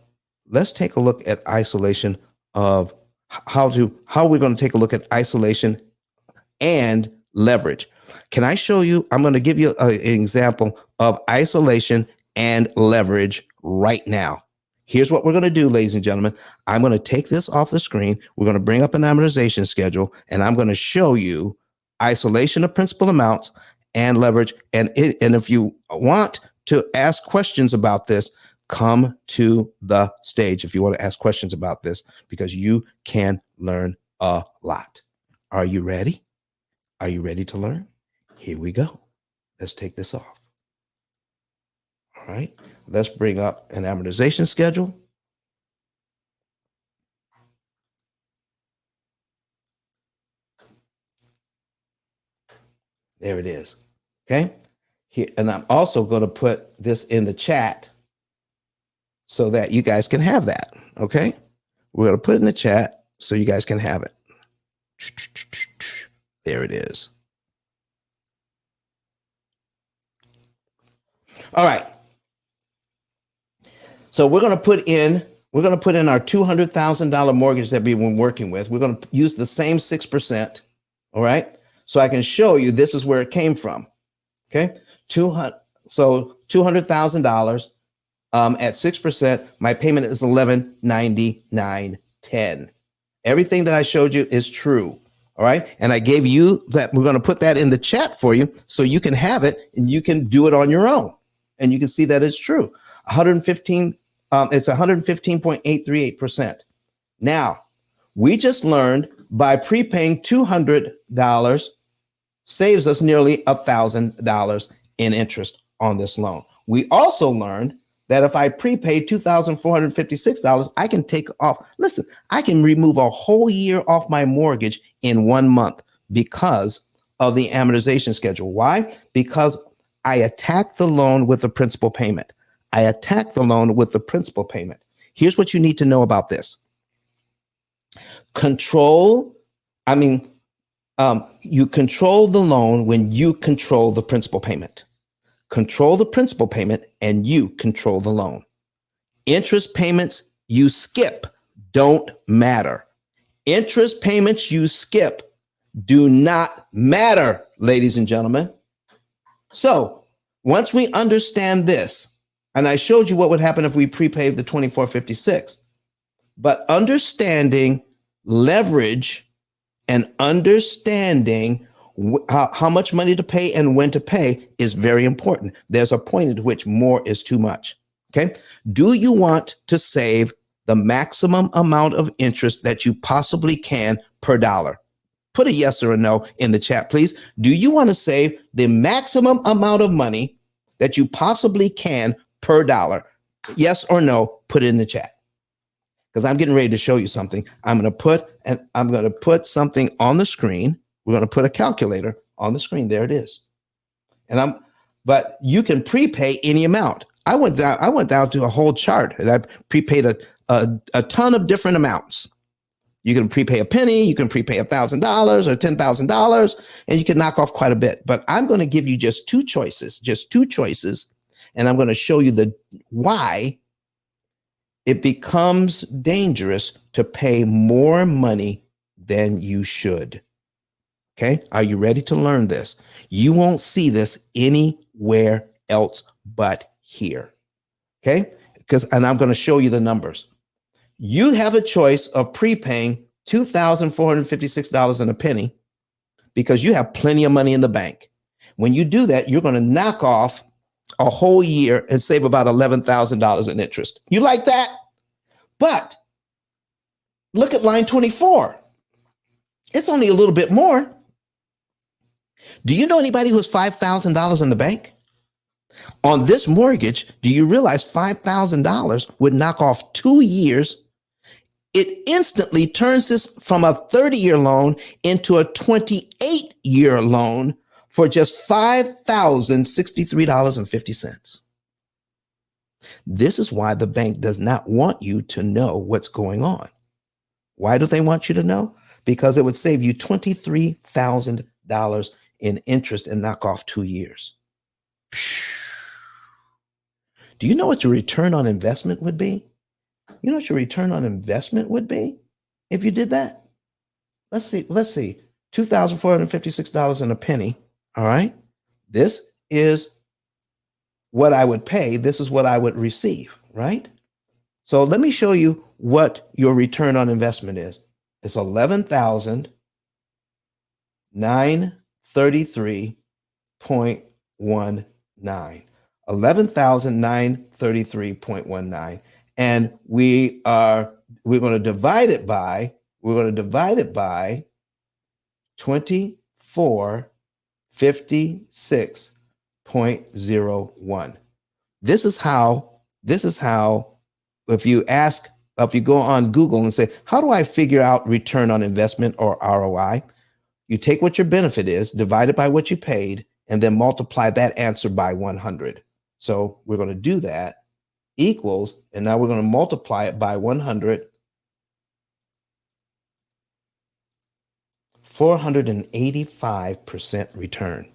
at isolation of how we're going to take a look at isolation and leverage. Can I show you? I'm going to give you an example of isolation and leverage right now. Here's what we're going to do, ladies and gentlemen. I'm going to take this off the screen. We're going to bring up an amortization schedule, and I'm going to show you isolation of principal amounts and leverage. And if you want to ask questions about this, come to the stage if you want to ask questions about this, because you can learn a lot. Are you ready? Are you ready to learn? Here we go. Let's take this off. All right. Let's bring up an amortization schedule. There it is. Okay. Here, and I'm also going to put this in the chat so that you guys can have that. Okay. We're going to put it in the chat so you guys can have it. There it is. All right. So we're going to put in our $200,000 mortgage that we've been working with. We're going to use the same 6%. All right. So I can show you this is where it came from. Okay. $200,000 at 6%. My payment is $1199.10. Everything that I showed you is true. All right. And I gave you that. We're going to put that in the chat for you so you can have it and you can do it on your own. And you can see that it's true. 115. It's 115.838%. Now, we just learned by prepaying $200 saves us nearly $1,000 in interest on this loan. We also learned that if I prepay $2,456, I can take off. Listen, I can remove a whole year off my mortgage in 1 month because of the amortization schedule. Why? Because I attack the loan with the principal payment. Here's what you need to know about this. You control the loan when you control the principal payment. Control the principal payment and you control the loan. Interest payments you skip don't matter. Interest payments you skip do not matter, ladies and gentlemen. So once we understand this, and I showed you what would happen if we prepaid the 2456, but understanding leverage and understanding how much money to pay and when to pay is very important. There's a point at which more is too much. Okay. Do you want to save the maximum amount of interest that you possibly can per dollar? Put a yes or a no in the chat, please. Do you want to save the maximum amount of money that you possibly can per dollar? Yes or no, put it in the chat. Because I'm getting ready to show you something. I'm going to put something on the screen. We're going to put a calculator on the screen. There it is. But you can prepay any amount. I went down to a whole chart, and I prepaid a ton of different amounts. You can prepay a penny, you can prepay $1,000 or $10,000, and you can knock off quite a bit. But I'm going to give you just two choices, and I'm going to show you why it becomes dangerous to pay more money than you should. Okay, are you ready to learn this? You won't see this anywhere else but here. Okay, and I'm going to show you the numbers. You have a choice of prepaying $2,456 and a penny because you have plenty of money in the bank. When you do that, you're going to knock off a whole year and save about $11,000 in interest. You like that? But look at line 24. It's only a little bit more. Do you know anybody who has $5,000 in the bank? On this mortgage, do you realize $5,000 would knock off 2 years? It instantly turns this from a 30-year loan into a 28-year loan for just $5,063.50. This is why the bank does not want you to know what's going on. Why do they want you to know? Because it would save you $23,000 in interest and knock off 2 years. Do you know what your return on investment would be? You know what your return on investment would be if you did that? Let's see. $2,456 and a penny. All right. This is what I would pay. This is what I would receive, right? So let me show you what your return on investment is. It's 11,933.19. 11,933.19. And we're going to divide it by 2456.01. This is how, if you go on Google and say, how do I figure out return on investment or ROI? You take what your benefit is, divide it by what you paid, and then multiply that answer by 100. So we're going to do that equals, and now we're going to multiply it by 100, 485% return.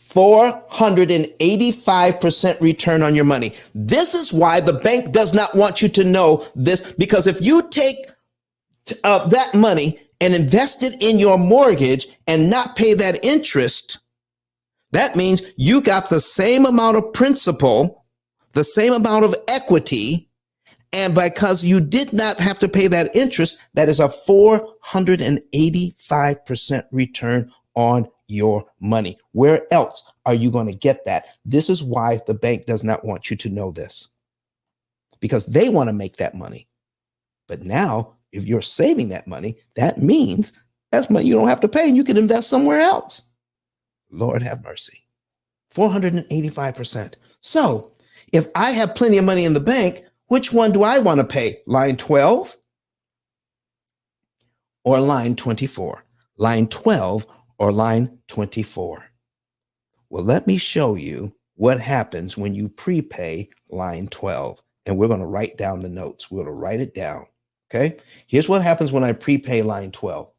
485% return on your money. This is why the bank does not want you to know this, because if you take that money and invest it in your mortgage and not pay that interest, that means you got the same amount of principal, the same amount of equity, and because you did not have to pay that interest, that is a 485% return on your money. Where else are you going to get that? This is why the bank does not want you to know this, because they want to make that money. But now, if you're saving that money, that means that's money you don't have to pay and you can invest somewhere else. Lord have mercy. 485%. So if I have plenty of money in the bank, which one do I want to pay? Line 12 or line 24? Line 12 or line 24? Well, let me show you what happens when you prepay line 12. And we're going to write down the notes. We're going to write it down. Okay. Here's what happens when I prepay line 12.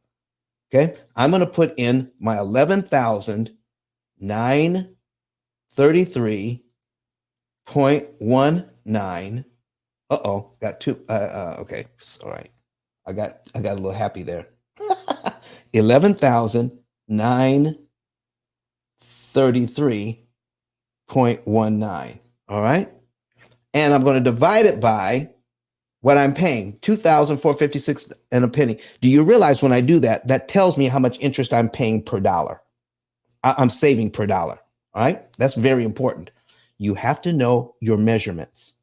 Okay. I'm going to put in my 11,933.19. Got two. Okay. All right. I got a little happy there. 11,933.19. All right. And I'm going to divide it by what I'm paying, $2,456 and a penny. Do you realize when I do that, that tells me how much interest I'm paying per dollar? I'm saving per dollar. All right. That's very important. You have to know your measurements.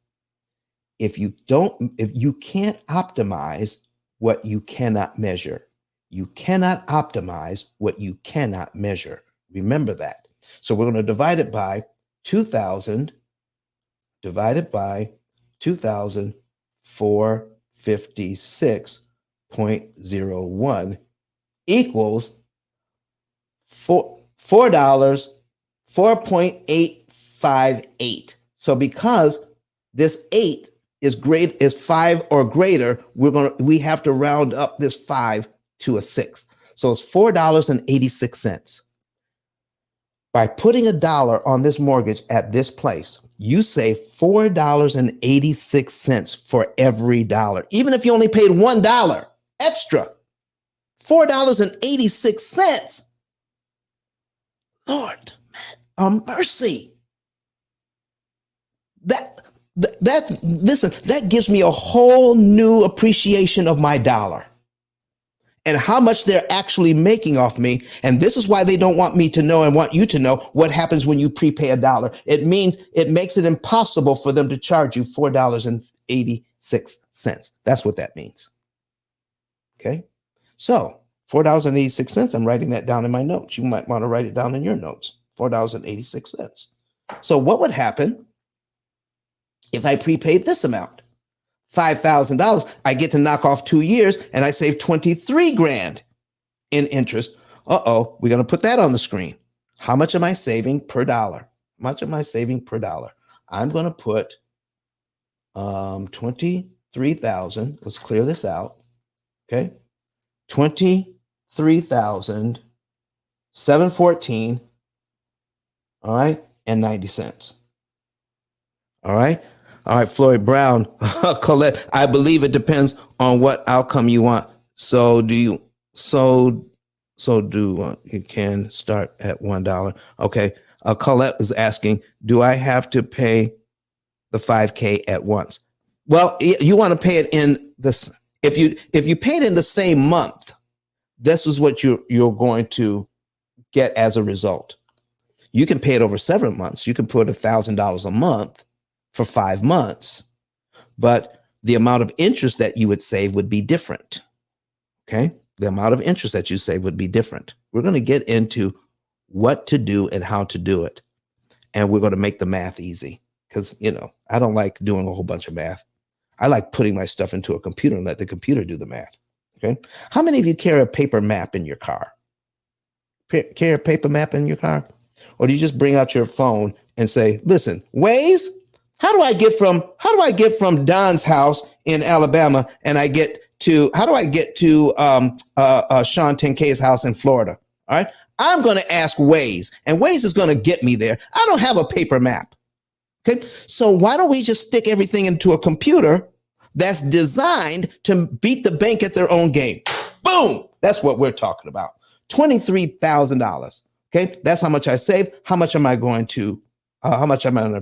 If you can't optimize what you cannot measure, you cannot optimize what you cannot measure. Remember that. So we're going to divide it by 2,000 divided by 2,456.01 equals $4, 4.858. So because this 8 is 5 or greater, we have to round up this 5 to a 6. So it's $4.86. By putting $1 on this mortgage at this place, you save $4.86 for every dollar. Even if you only paid $1 extra, $4.86. Lord, mercy. Listen, that gives me a whole new appreciation of my dollar and how much they're actually making off me. And this is why they don't want me to know and want you to know what happens when you prepay $1. It means it makes it impossible for them to charge you $4.86. That's what that means. Okay. So $4.86. I'm writing that down in my notes. You might want to write it down in your notes. $4.86. So what would happen if I prepaid this amount? $5,000, I get to knock off 2 years and I save 23 grand in interest. We're going to put that on the screen. How much am I saving per dollar? How much am I saving per dollar? I'm going to put 23,000. Let's clear this out. Okay. 23,714. All right. And 90 cents. All right. All right, Floyd Brown, Colette, I believe it depends on what outcome you want. So you can start at $1. Okay. Colette is asking, do I have to pay the 5K at once? Well, you want to pay it in this. If you pay it in the same month, this is what you're going to get as a result. You can pay it over several months. You can put $1,000 a month for 5 months, but the amount of interest that you would save would be different. Okay. The amount of interest that you save would be different. We're going to get into what to do and how to do it. And we're going to make the math easy because, I don't like doing a whole bunch of math. I like putting my stuff into a computer and let the computer do the math. Okay. How many of you carry a paper map in your car? Carry a paper map in your car? Or do you just bring out your phone and say, listen, Waze, how do I get from Don's house in Alabama and how do I get to Sean 10K's house in Florida? All right. I'm going to ask Waze, and Waze is going to get me there. I don't have a paper map. Okay. So why don't we just stick everything into a computer that's designed to beat the bank at their own game? Boom. That's what we're talking about. $23,000. Okay. That's how much I save. How much am I going to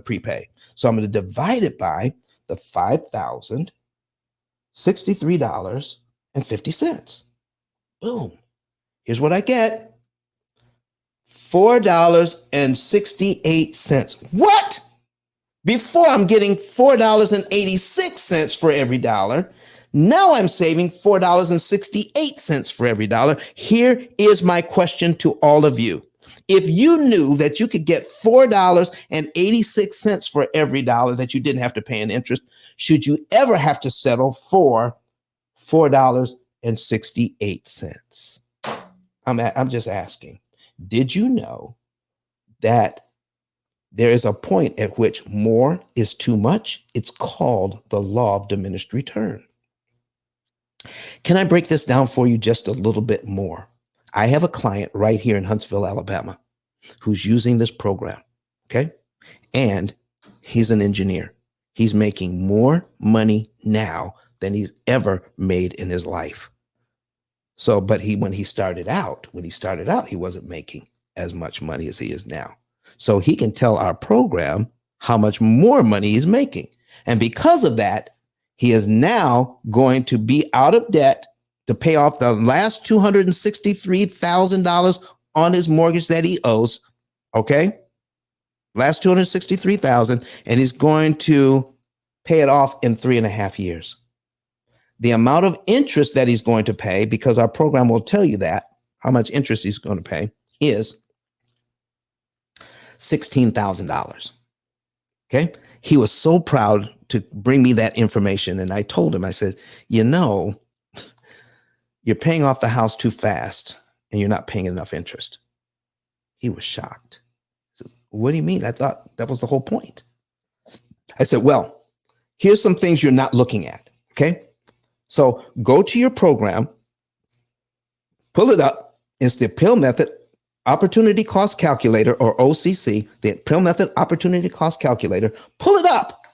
prepay? So I'm going to divide it by the $5,063.50. Boom. Here's what I get. $4.68. What? Before I'm getting $4.86 for every dollar. Now I'm saving $4.68 for every dollar. Here is my question to all of you. If you knew that you could get $4.86 for every dollar that you didn't have to pay in interest, should you ever have to settle for $4.68? I'm just asking. Did you know that there is a point at which more is too much? It's called the law of diminished return. Can I break this down for you just a little bit more? I have a client right here in Huntsville, Alabama, who's using this program. Okay. And he's an engineer. He's making more money now than he's ever made in his life. So, but when he started out, he wasn't making as much money as he is now. So he can tell our program how much more money he's making. And because of that, He is now going to be out of debt to pay off the last $263,000 on his mortgage that he owes. Okay. Last $263,000, and he's going to pay it off in 3.5 years. The amount of interest that he's going to pay, because our program will tell you that, how much interest he's going to pay, is $16,000. Okay. He was so proud to bring me that information. And I told him, I said, you're paying off the house too fast and you're not paying enough interest. He was shocked. I said, what do you mean? I thought that was the whole point. I said, well, here's some things you're not looking at. Okay. So go to your program, pull it up. It's the P.I.L.L method opportunity cost calculator, or OCC, the P.I.L.L method opportunity cost calculator. Pull it up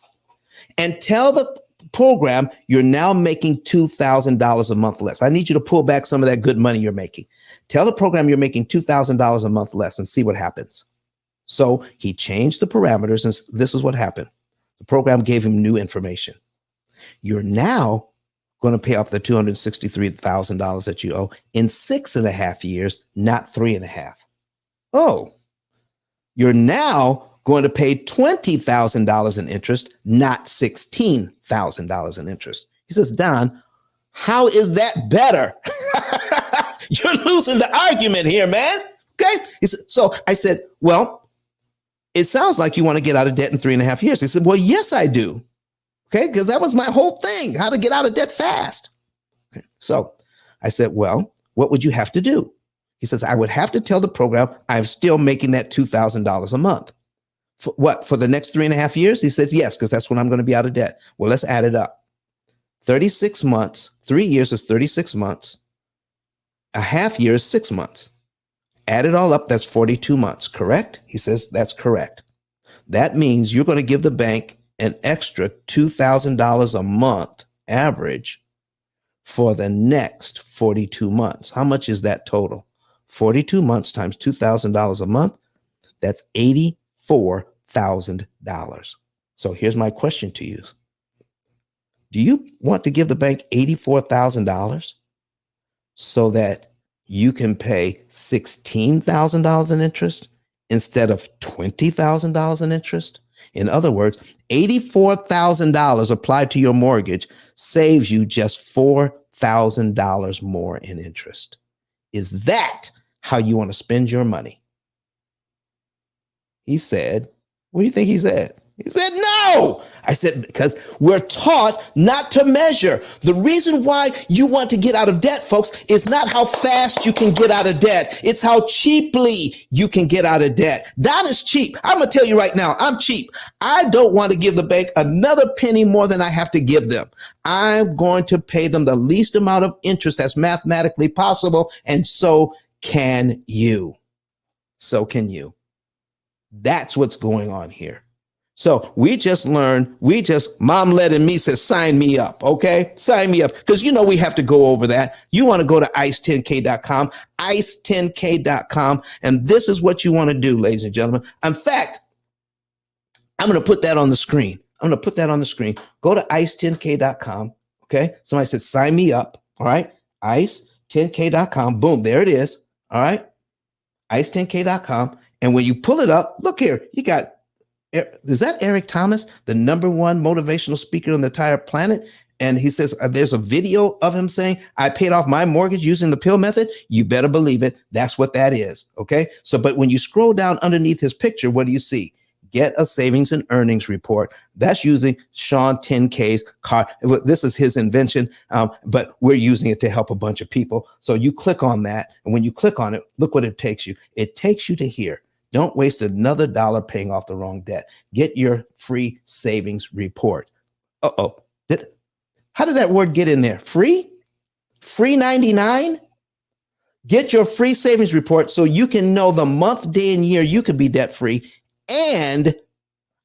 and tell the program you're now making $2,000 a month less. I need you to pull back some of that good money you're making. Tell the program you're making $2,000 a month less and see what happens. So he changed the parameters, and this is what happened. The program gave him new information. You're now going to pay off the $263,000 that you owe in 6.5 years, not 3.5. Oh, you're now going to pay $20,000 in interest, not $16,000 in interest. He says, Don, how is that better? You're losing the argument here, man. Okay. So I said, well, it sounds like you want to get out of debt in 3.5 years. He said, well, yes, I do. Okay, because that was my whole thing, how to get out of debt fast. Okay. So I said, well, what would you have to do? He says, I would have to tell the program I'm still making that $2,000 a month. For what, for the next 3.5 years? He said, yes, because that's when I'm going to be out of debt. Well, let's add it up. 36 months, 3 years is 36 months. A half year is 6 months. Add it all up, that's 42 months, correct? He says, that's correct. That means you're going to give the bank an extra $2,000 a month average for the next 42 months. How much is that total? 42 months times $2,000 a month, that's $84,000. So here's my question to you. Do you want to give the bank $84,000 so that you can pay $16,000 in interest instead of $20,000 in interest? In other words, $84,000 applied to your mortgage saves you just $4,000 more in interest. Is that how you want to spend your money? He said, what do you think he said? He said, no. I said, because we're taught not to measure. The reason why you want to get out of debt, folks, is not how fast you can get out of debt. It's how cheaply you can get out of debt. That is cheap. I'm going to tell you right now, I'm cheap. I don't want to give the bank another penny more than I have to give them. I'm going to pay them the least amount of interest that's mathematically possible. And so can you. So can you. That's what's going on here. So we just learned, Mom Led and me says, sign me up. Okay. Sign me up. Because we have to go over that. You want to go to ice10k.com, ice10k.com. And this is what you want to do, ladies and gentlemen. In fact, I'm going to put that on the screen. Go to ice10k.com. Okay. Somebody said, sign me up. All right. Ice10k.com. Boom. There it is. All right. Ice10k.com. And when you pull it up, look here, you got, is that Eric Thomas, the #1 motivational speaker on the entire planet? And he says, there's a video of him saying, I paid off my mortgage using the P.I.L.L method. You better believe it. That's what that is. Okay. So, but when you scroll down underneath his picture, what do you see? Get a savings and earnings report. That's using Sean 10K's card. This is his invention, but we're using it to help a bunch of people. So you click on that. And when you click on it, look what it takes you. It takes you to here. Don't waste another dollar paying off the wrong debt. Get your free savings report. Uh-oh. How did that word get in there? Free? Free 99? Get your free savings report so you can know the month, day, and year you could be debt free and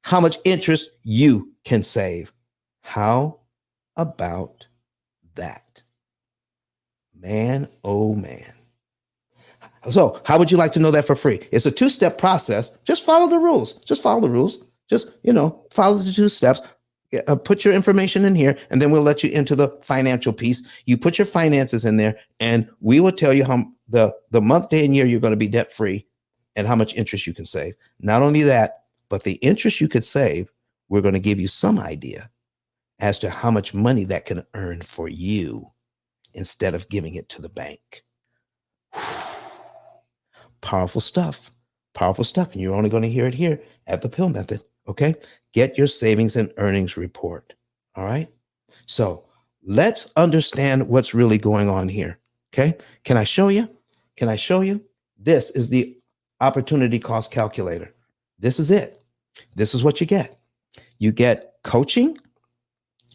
how much interest you can save. How about that? Man, oh man. So how would you like to know that for free? It's a 2-step process. Just follow the rules. Just follow the 2 steps. put your information in here, and then we'll let you into the financial piece. You put your finances in there, and we will tell you how the month, day, and year you're going to be debt free, and how much interest you can save. Not only that, but the interest you could save, we're going to give you some idea as to how much money that can earn for you instead of giving it to the bank. Powerful stuff. Powerful stuff. And you're only going to hear it here at the P.I.L.L method. Okay. Get your savings and earnings report. All right. So let's understand what's really going on here. Okay. Can I show you? Can I show you? This is the opportunity cost calculator. This is it. This is what you get. You get coaching.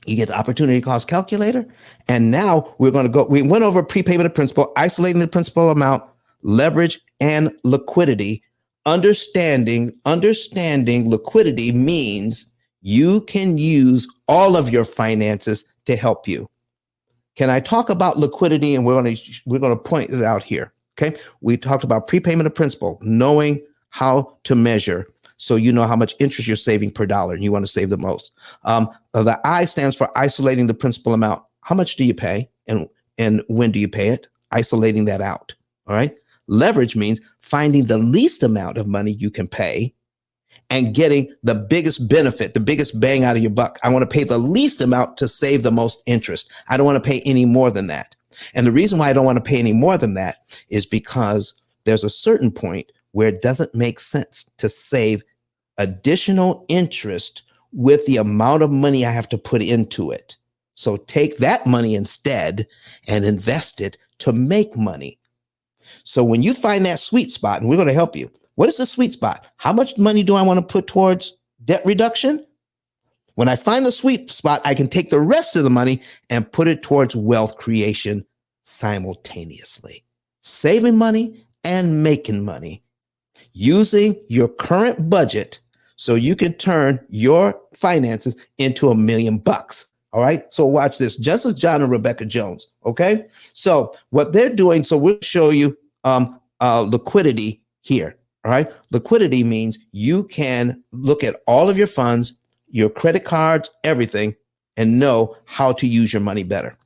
You get the opportunity cost calculator. And now we're going to go. We went over prepayment of principal, isolating the principal amount, leverage, and liquidity. Understanding liquidity means you can use all of your finances to help you. Can I talk about liquidity? And we're going to point it out here. Okay. We talked about prepayment of principal, knowing how to measure so you know how much interest you're saving per dollar and you want to save the most. The I stands for isolating the principal amount. How much do you pay and when do you pay it? Isolating that out. All right. Leverage means finding the least amount of money you can pay and getting the biggest benefit, the biggest bang out of your buck. I want to pay the least amount to save the most interest. I don't want to pay any more than that. And the reason why I don't want to pay any more than that is because there's a certain point where it doesn't make sense to save additional interest with the amount of money I have to put into it. So take that money instead and invest it to make money. So when you find that sweet spot, and we're going to help you, what is the sweet spot? How much money do I want to put towards debt reduction? When I find the sweet spot, I can take the rest of the money and put it towards wealth creation simultaneously, saving money and making money, using your current budget so you can turn your finances into $1 million. All right. So watch this. Just as John and Rebecca Jones. Okay. So what they're doing. So we'll show you liquidity here. All right. Liquidity means you can look at all of your funds, your credit cards, everything, and know how to use your money better.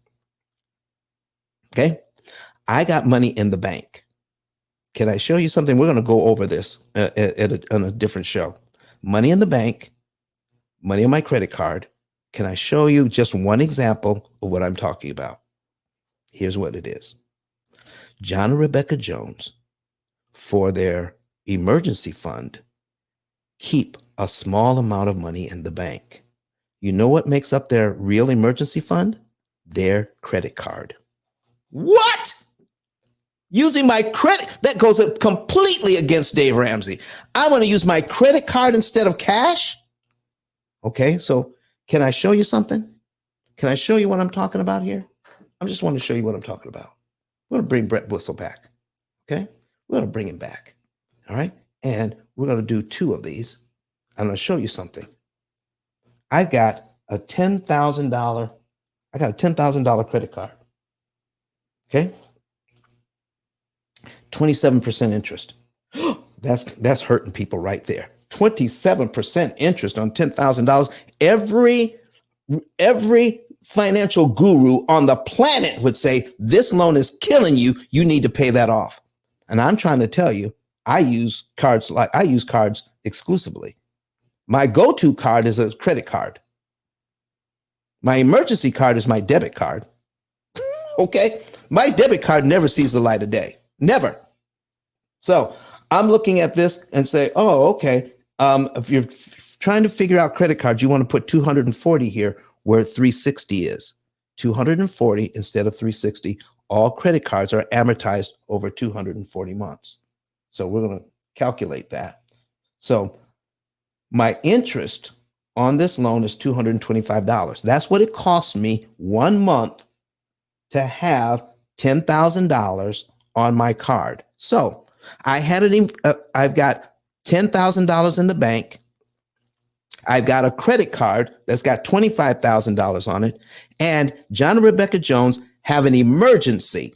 Okay. I got money in the bank. Can I show you something? We're going to go over this on a different show. Money in the bank, money on my credit card. Can I show you just one example of what I'm talking about? Here's what it is. John and Rebecca Jones, for their emergency fund, keep a small amount of money in the bank. You know what makes up their real emergency fund? Their credit card. What? Using my credit, that goes completely against Dave Ramsey. I want to use my credit card instead of cash. Okay, so can I show you something? Can I show you what I'm talking about here? I just want to show you what I'm talking about. We're going to bring Brett Bussell back. Okay, we're going to bring him back. All right, and we're going to do 2 of these. I'm going to show you something. I got a $10,000 credit card. Okay. 27% interest. That's hurting people right there. 27% interest on $10,000. Every financial guru on the planet would say, this loan is killing you. You need to pay that off. And I'm trying to tell you, I use cards exclusively. My go-to card is a credit card. My emergency card is my debit card. Okay. My debit card never sees the light of day. Never. So I'm looking at this and say, oh, okay. If you're trying to figure out credit cards, you want to put 240 here where 360 is. 240 instead of 360. All credit cards are amortized over 240 months. So we're going to calculate that. So my interest on this loan is $225. That's what it costs me 1 month to have $10,000 on my card. So I've got $10,000 in the bank. I've got a credit card that's got $25,000 on it. And John and Rebecca Jones have an emergency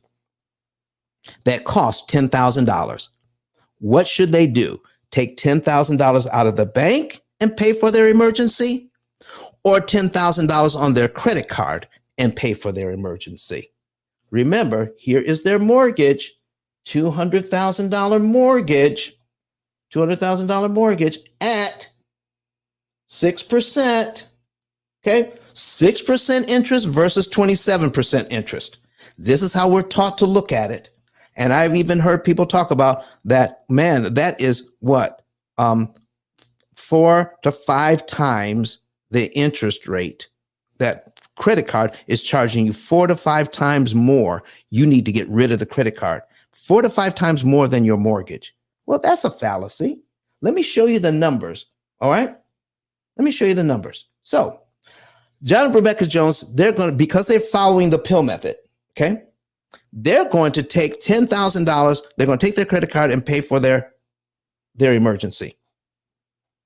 that costs $10,000. What should they do? Take $10,000 out of the bank and pay for their emergency? or $10,000 on their credit card and pay for their emergency. Remember, here is their mortgage, $200,000 mortgage, $200,000 mortgage at 6%. Okay, 6% interest versus 27% interest. This is how we're taught to look at it. And I've even heard people talk about that, man, that is what? 4 to 5 times the interest rate. That credit card is charging you 4 to 5 times more. You need to get rid of the credit card. 4 to 5 times more than your mortgage. Well, that's a fallacy. Let me show you the numbers. All right. Let me show you the numbers. So John and Rebecca Jones, they're going to, because they're following the P.I.L.L method, okay, they're going to take $10,000. They're going to take their credit card and pay for their emergency.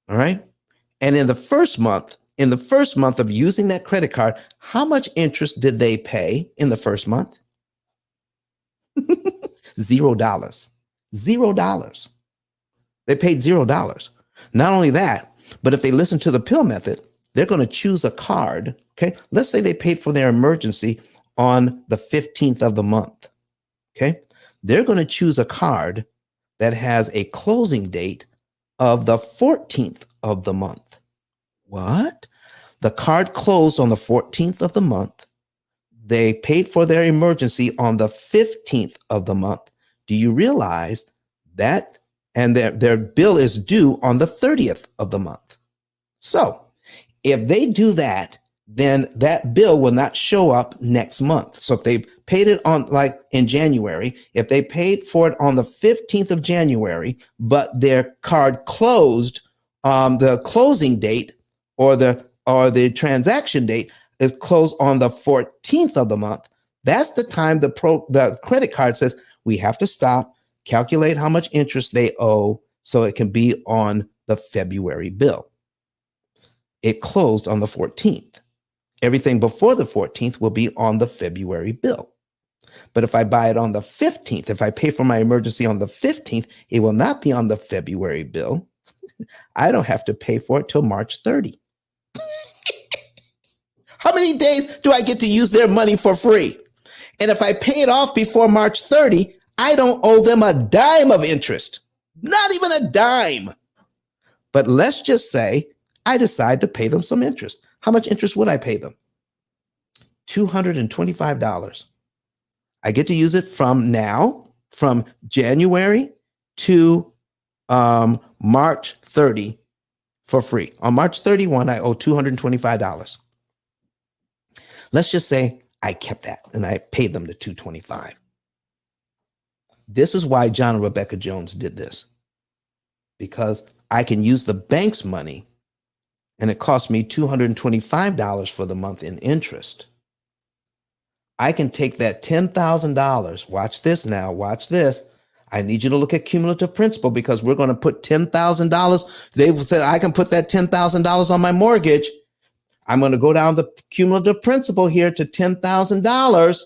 All right. And in the first month of using that credit card, how much interest did they pay in the first month? $0. $0. They paid $0. Not only that, but if they listen to the P.I.L.L method, they're going to choose a card. Okay. Let's say they paid for their emergency on the 15th of the month. Okay. They're going to choose a card that has a closing date of the 14th of the month. What? The card closed on the 14th of the month. They paid for their emergency on the 15th of the month. Do you realize that? And their bill is due on the 30th of the month. So if they do that, then that bill will not show up next month. So if they paid it on like in January, if they paid for it on the 15th of January, but their card closed, the closing date or the transaction date is closed on the 14th of the month, that's the time the credit card says, we have to stop, calculate how much interest they owe so it can be on the February bill. It closed on the 14th. Everything before the 14th will be on the February bill. But if I buy it on the 15th, if I pay for my emergency on the 15th, it will not be on the February bill. I don't have to pay for it till March 30. How many days do I get to use their money for free? And if I pay it off before March 30, I don't owe them a dime of interest, not even a dime. But let's just say I decide to pay them some interest. How much interest would I pay them? $225. I get to use it from January to March 30 for free. On March 31, I owe $225. Let's just say I kept that and I paid them the $225. This is why John and Rebecca Jones did this, because I can use the bank's money and it cost me $225 for the month in interest. I can take that $10,000. Watch this now. Watch this. I need you to look at cumulative principal because we're going to put $10,000. They said I can put that $10,000 on my mortgage. I'm going to go down the cumulative principal here to $10,000.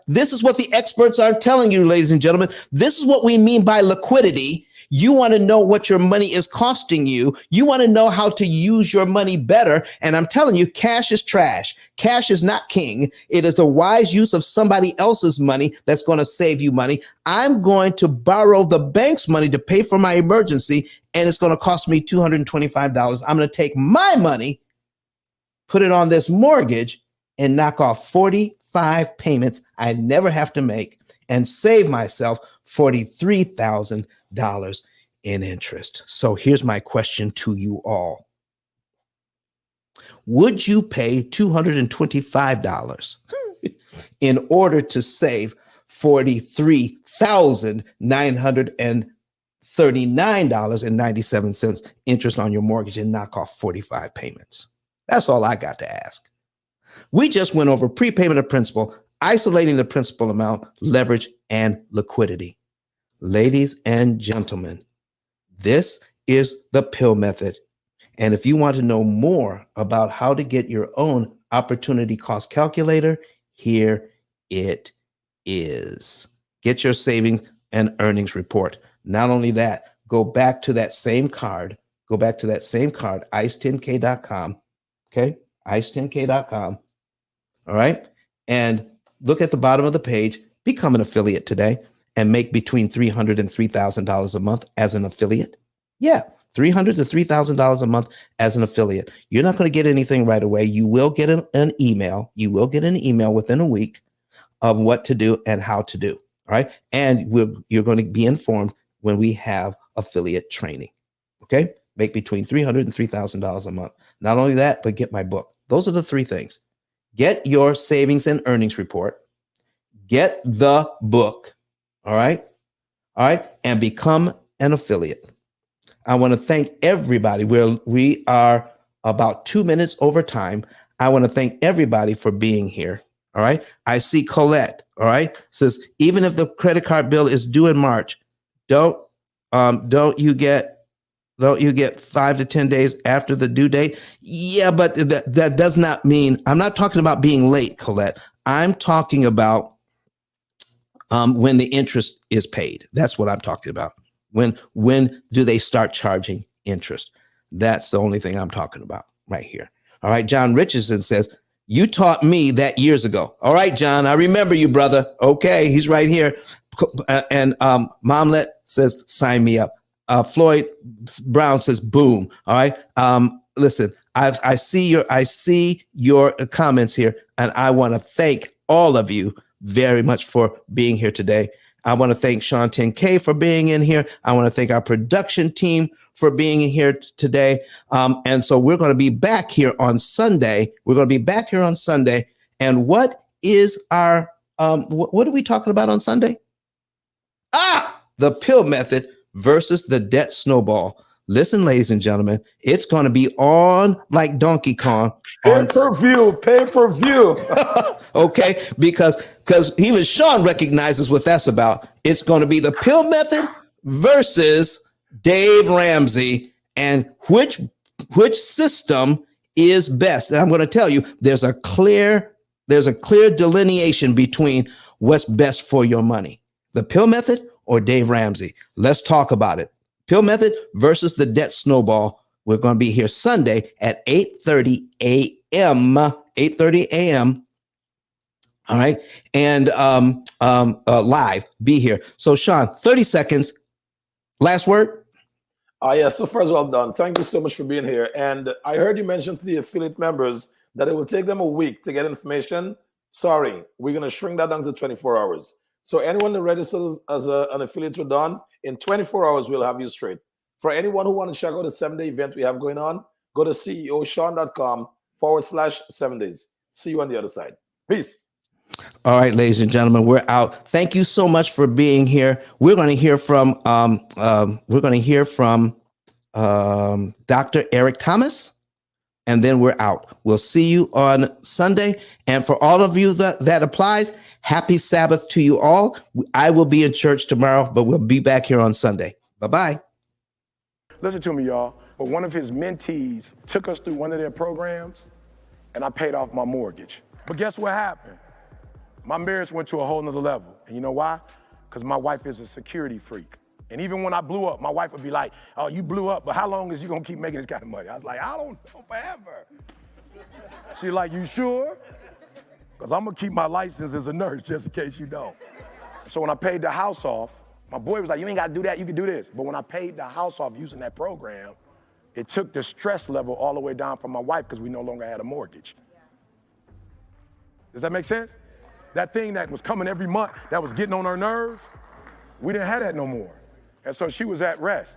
This is what the experts are telling you, ladies and gentlemen. This is what we mean by liquidity. You want to know what your money is costing you. You want to know how to use your money better. And I'm telling you, cash is trash. Cash is not king. It is a wise use of somebody else's money that's going to save you money. I'm going to borrow the bank's money to pay for my emergency, and it's going to cost me $225. I'm going to take my money, put it on this mortgage, and knock off 45 payments I never have to make and save myself $43,000 in interest. So here's my question to you all. Would you pay $225 in order to save $43,939.97 interest on your mortgage and knock off 45 payments? That's all I got to ask. We just went over prepayment of principal, isolating the principal amount, leverage, and liquidity. Ladies and gentlemen, this is the P.I.L.L method. And if you want to know more about how to get your own opportunity cost calculator, here it is. Get your savings and earnings report. Not only that, go back to that same card, ice10k.com, Okay, ice10k.com. All right, and look at the bottom of the page. Become an affiliate today and make between $300 and $3,000 a month as an affiliate. Yeah, $300 to $3,000 a month as an affiliate. You're not going to get anything right away. You will get an email. You will get an email within a week of what to do and how to do. All right, and you're going to be informed when we have affiliate training. Okay, make between $300 and $3,000 a month. Not only that, but get my book. Those are the three things. Get your savings and earnings report. Get the book. All right. All right. And become an affiliate. I want to thank everybody. We are about 2 minutes over time. I want to thank everybody for being here. All right. I see Colette. All right. Says, even if the credit card bill is due in March, don't you get 5 to 10 days after the due date? Yeah, but that does not mean, I'm not talking about being late, Colette. I'm talking about when the interest is paid. That's what I'm talking about. When do they start charging interest? That's the only thing I'm talking about right here. All right, John Richardson says, you taught me that years ago. All right, John, I remember you, brother. Okay, he's right here. And Momlet says, sign me up. Floyd Brown says, boom. All right. Listen, I see your comments here, and I want to thank all of you very much for being here today. I want to thank Sean 10K for being in here. I want to thank our production team for being here today. And so we're going to be back here on Sunday. And what is our, what are we talking about on Sunday? The P.I.L.L method versus the debt snowball. Listen, ladies and gentlemen, it's going to be on like Donkey Kong. Pay-per-view. Okay, because even Sean recognizes what that's about. It's going to be the P.I.L.L method versus Dave Ramsey, and which system is best. And I'm going to tell you, there's a clear delineation between what's best for your money. The P.I.L.L method or Dave Ramsey. Let's talk about it. P.I.L.L method versus the debt snowball. We're going to be here Sunday at 8:30 a.m. 8:30 a.m. All right. And live, be here. So Sean, 30 seconds. Last word. Yeah, so first, well done. Thank you so much for being here. And I heard you mention to the affiliate members that it will take them a week to get information. Sorry, we're going to shrink that down to 24 hours. So anyone that registers as an affiliate with Don, in 24 hours, we'll have you straight. For anyone who wants to check out the 7-day event we have going on, go to ceoshawn.com/7 days. See you on the other side. Peace. All right, ladies and gentlemen, we're out. Thank you so much for being here. We're going to hear from Dr. Eric Thomas, and then we're out. We'll see you on Sunday. And for all of you that applies, happy Sabbath to you all. I will be in church tomorrow, but we'll be back here on Sunday. Bye-bye. Listen to me, y'all. But one of his mentees took us through one of their programs, and I paid off my mortgage. But guess what happened? My marriage went to a whole nother level. And you know why? Because my wife is a security freak. And even when I blew up, my wife would be like, oh, you blew up, but how long is you gonna keep making this kind of money? I was like, I don't know, forever. She's like, you sure? Because I'm gonna keep my license as a nurse just in case you don't. So when I paid the house off, my boy was like, you ain't gotta do that, you can do this. But when I paid the house off using that program, it took the stress level all the way down for my wife because we no longer had a mortgage. Does that make sense? That thing that was coming every month, that was getting on her nerves, we didn't have that no more. And so she was at rest.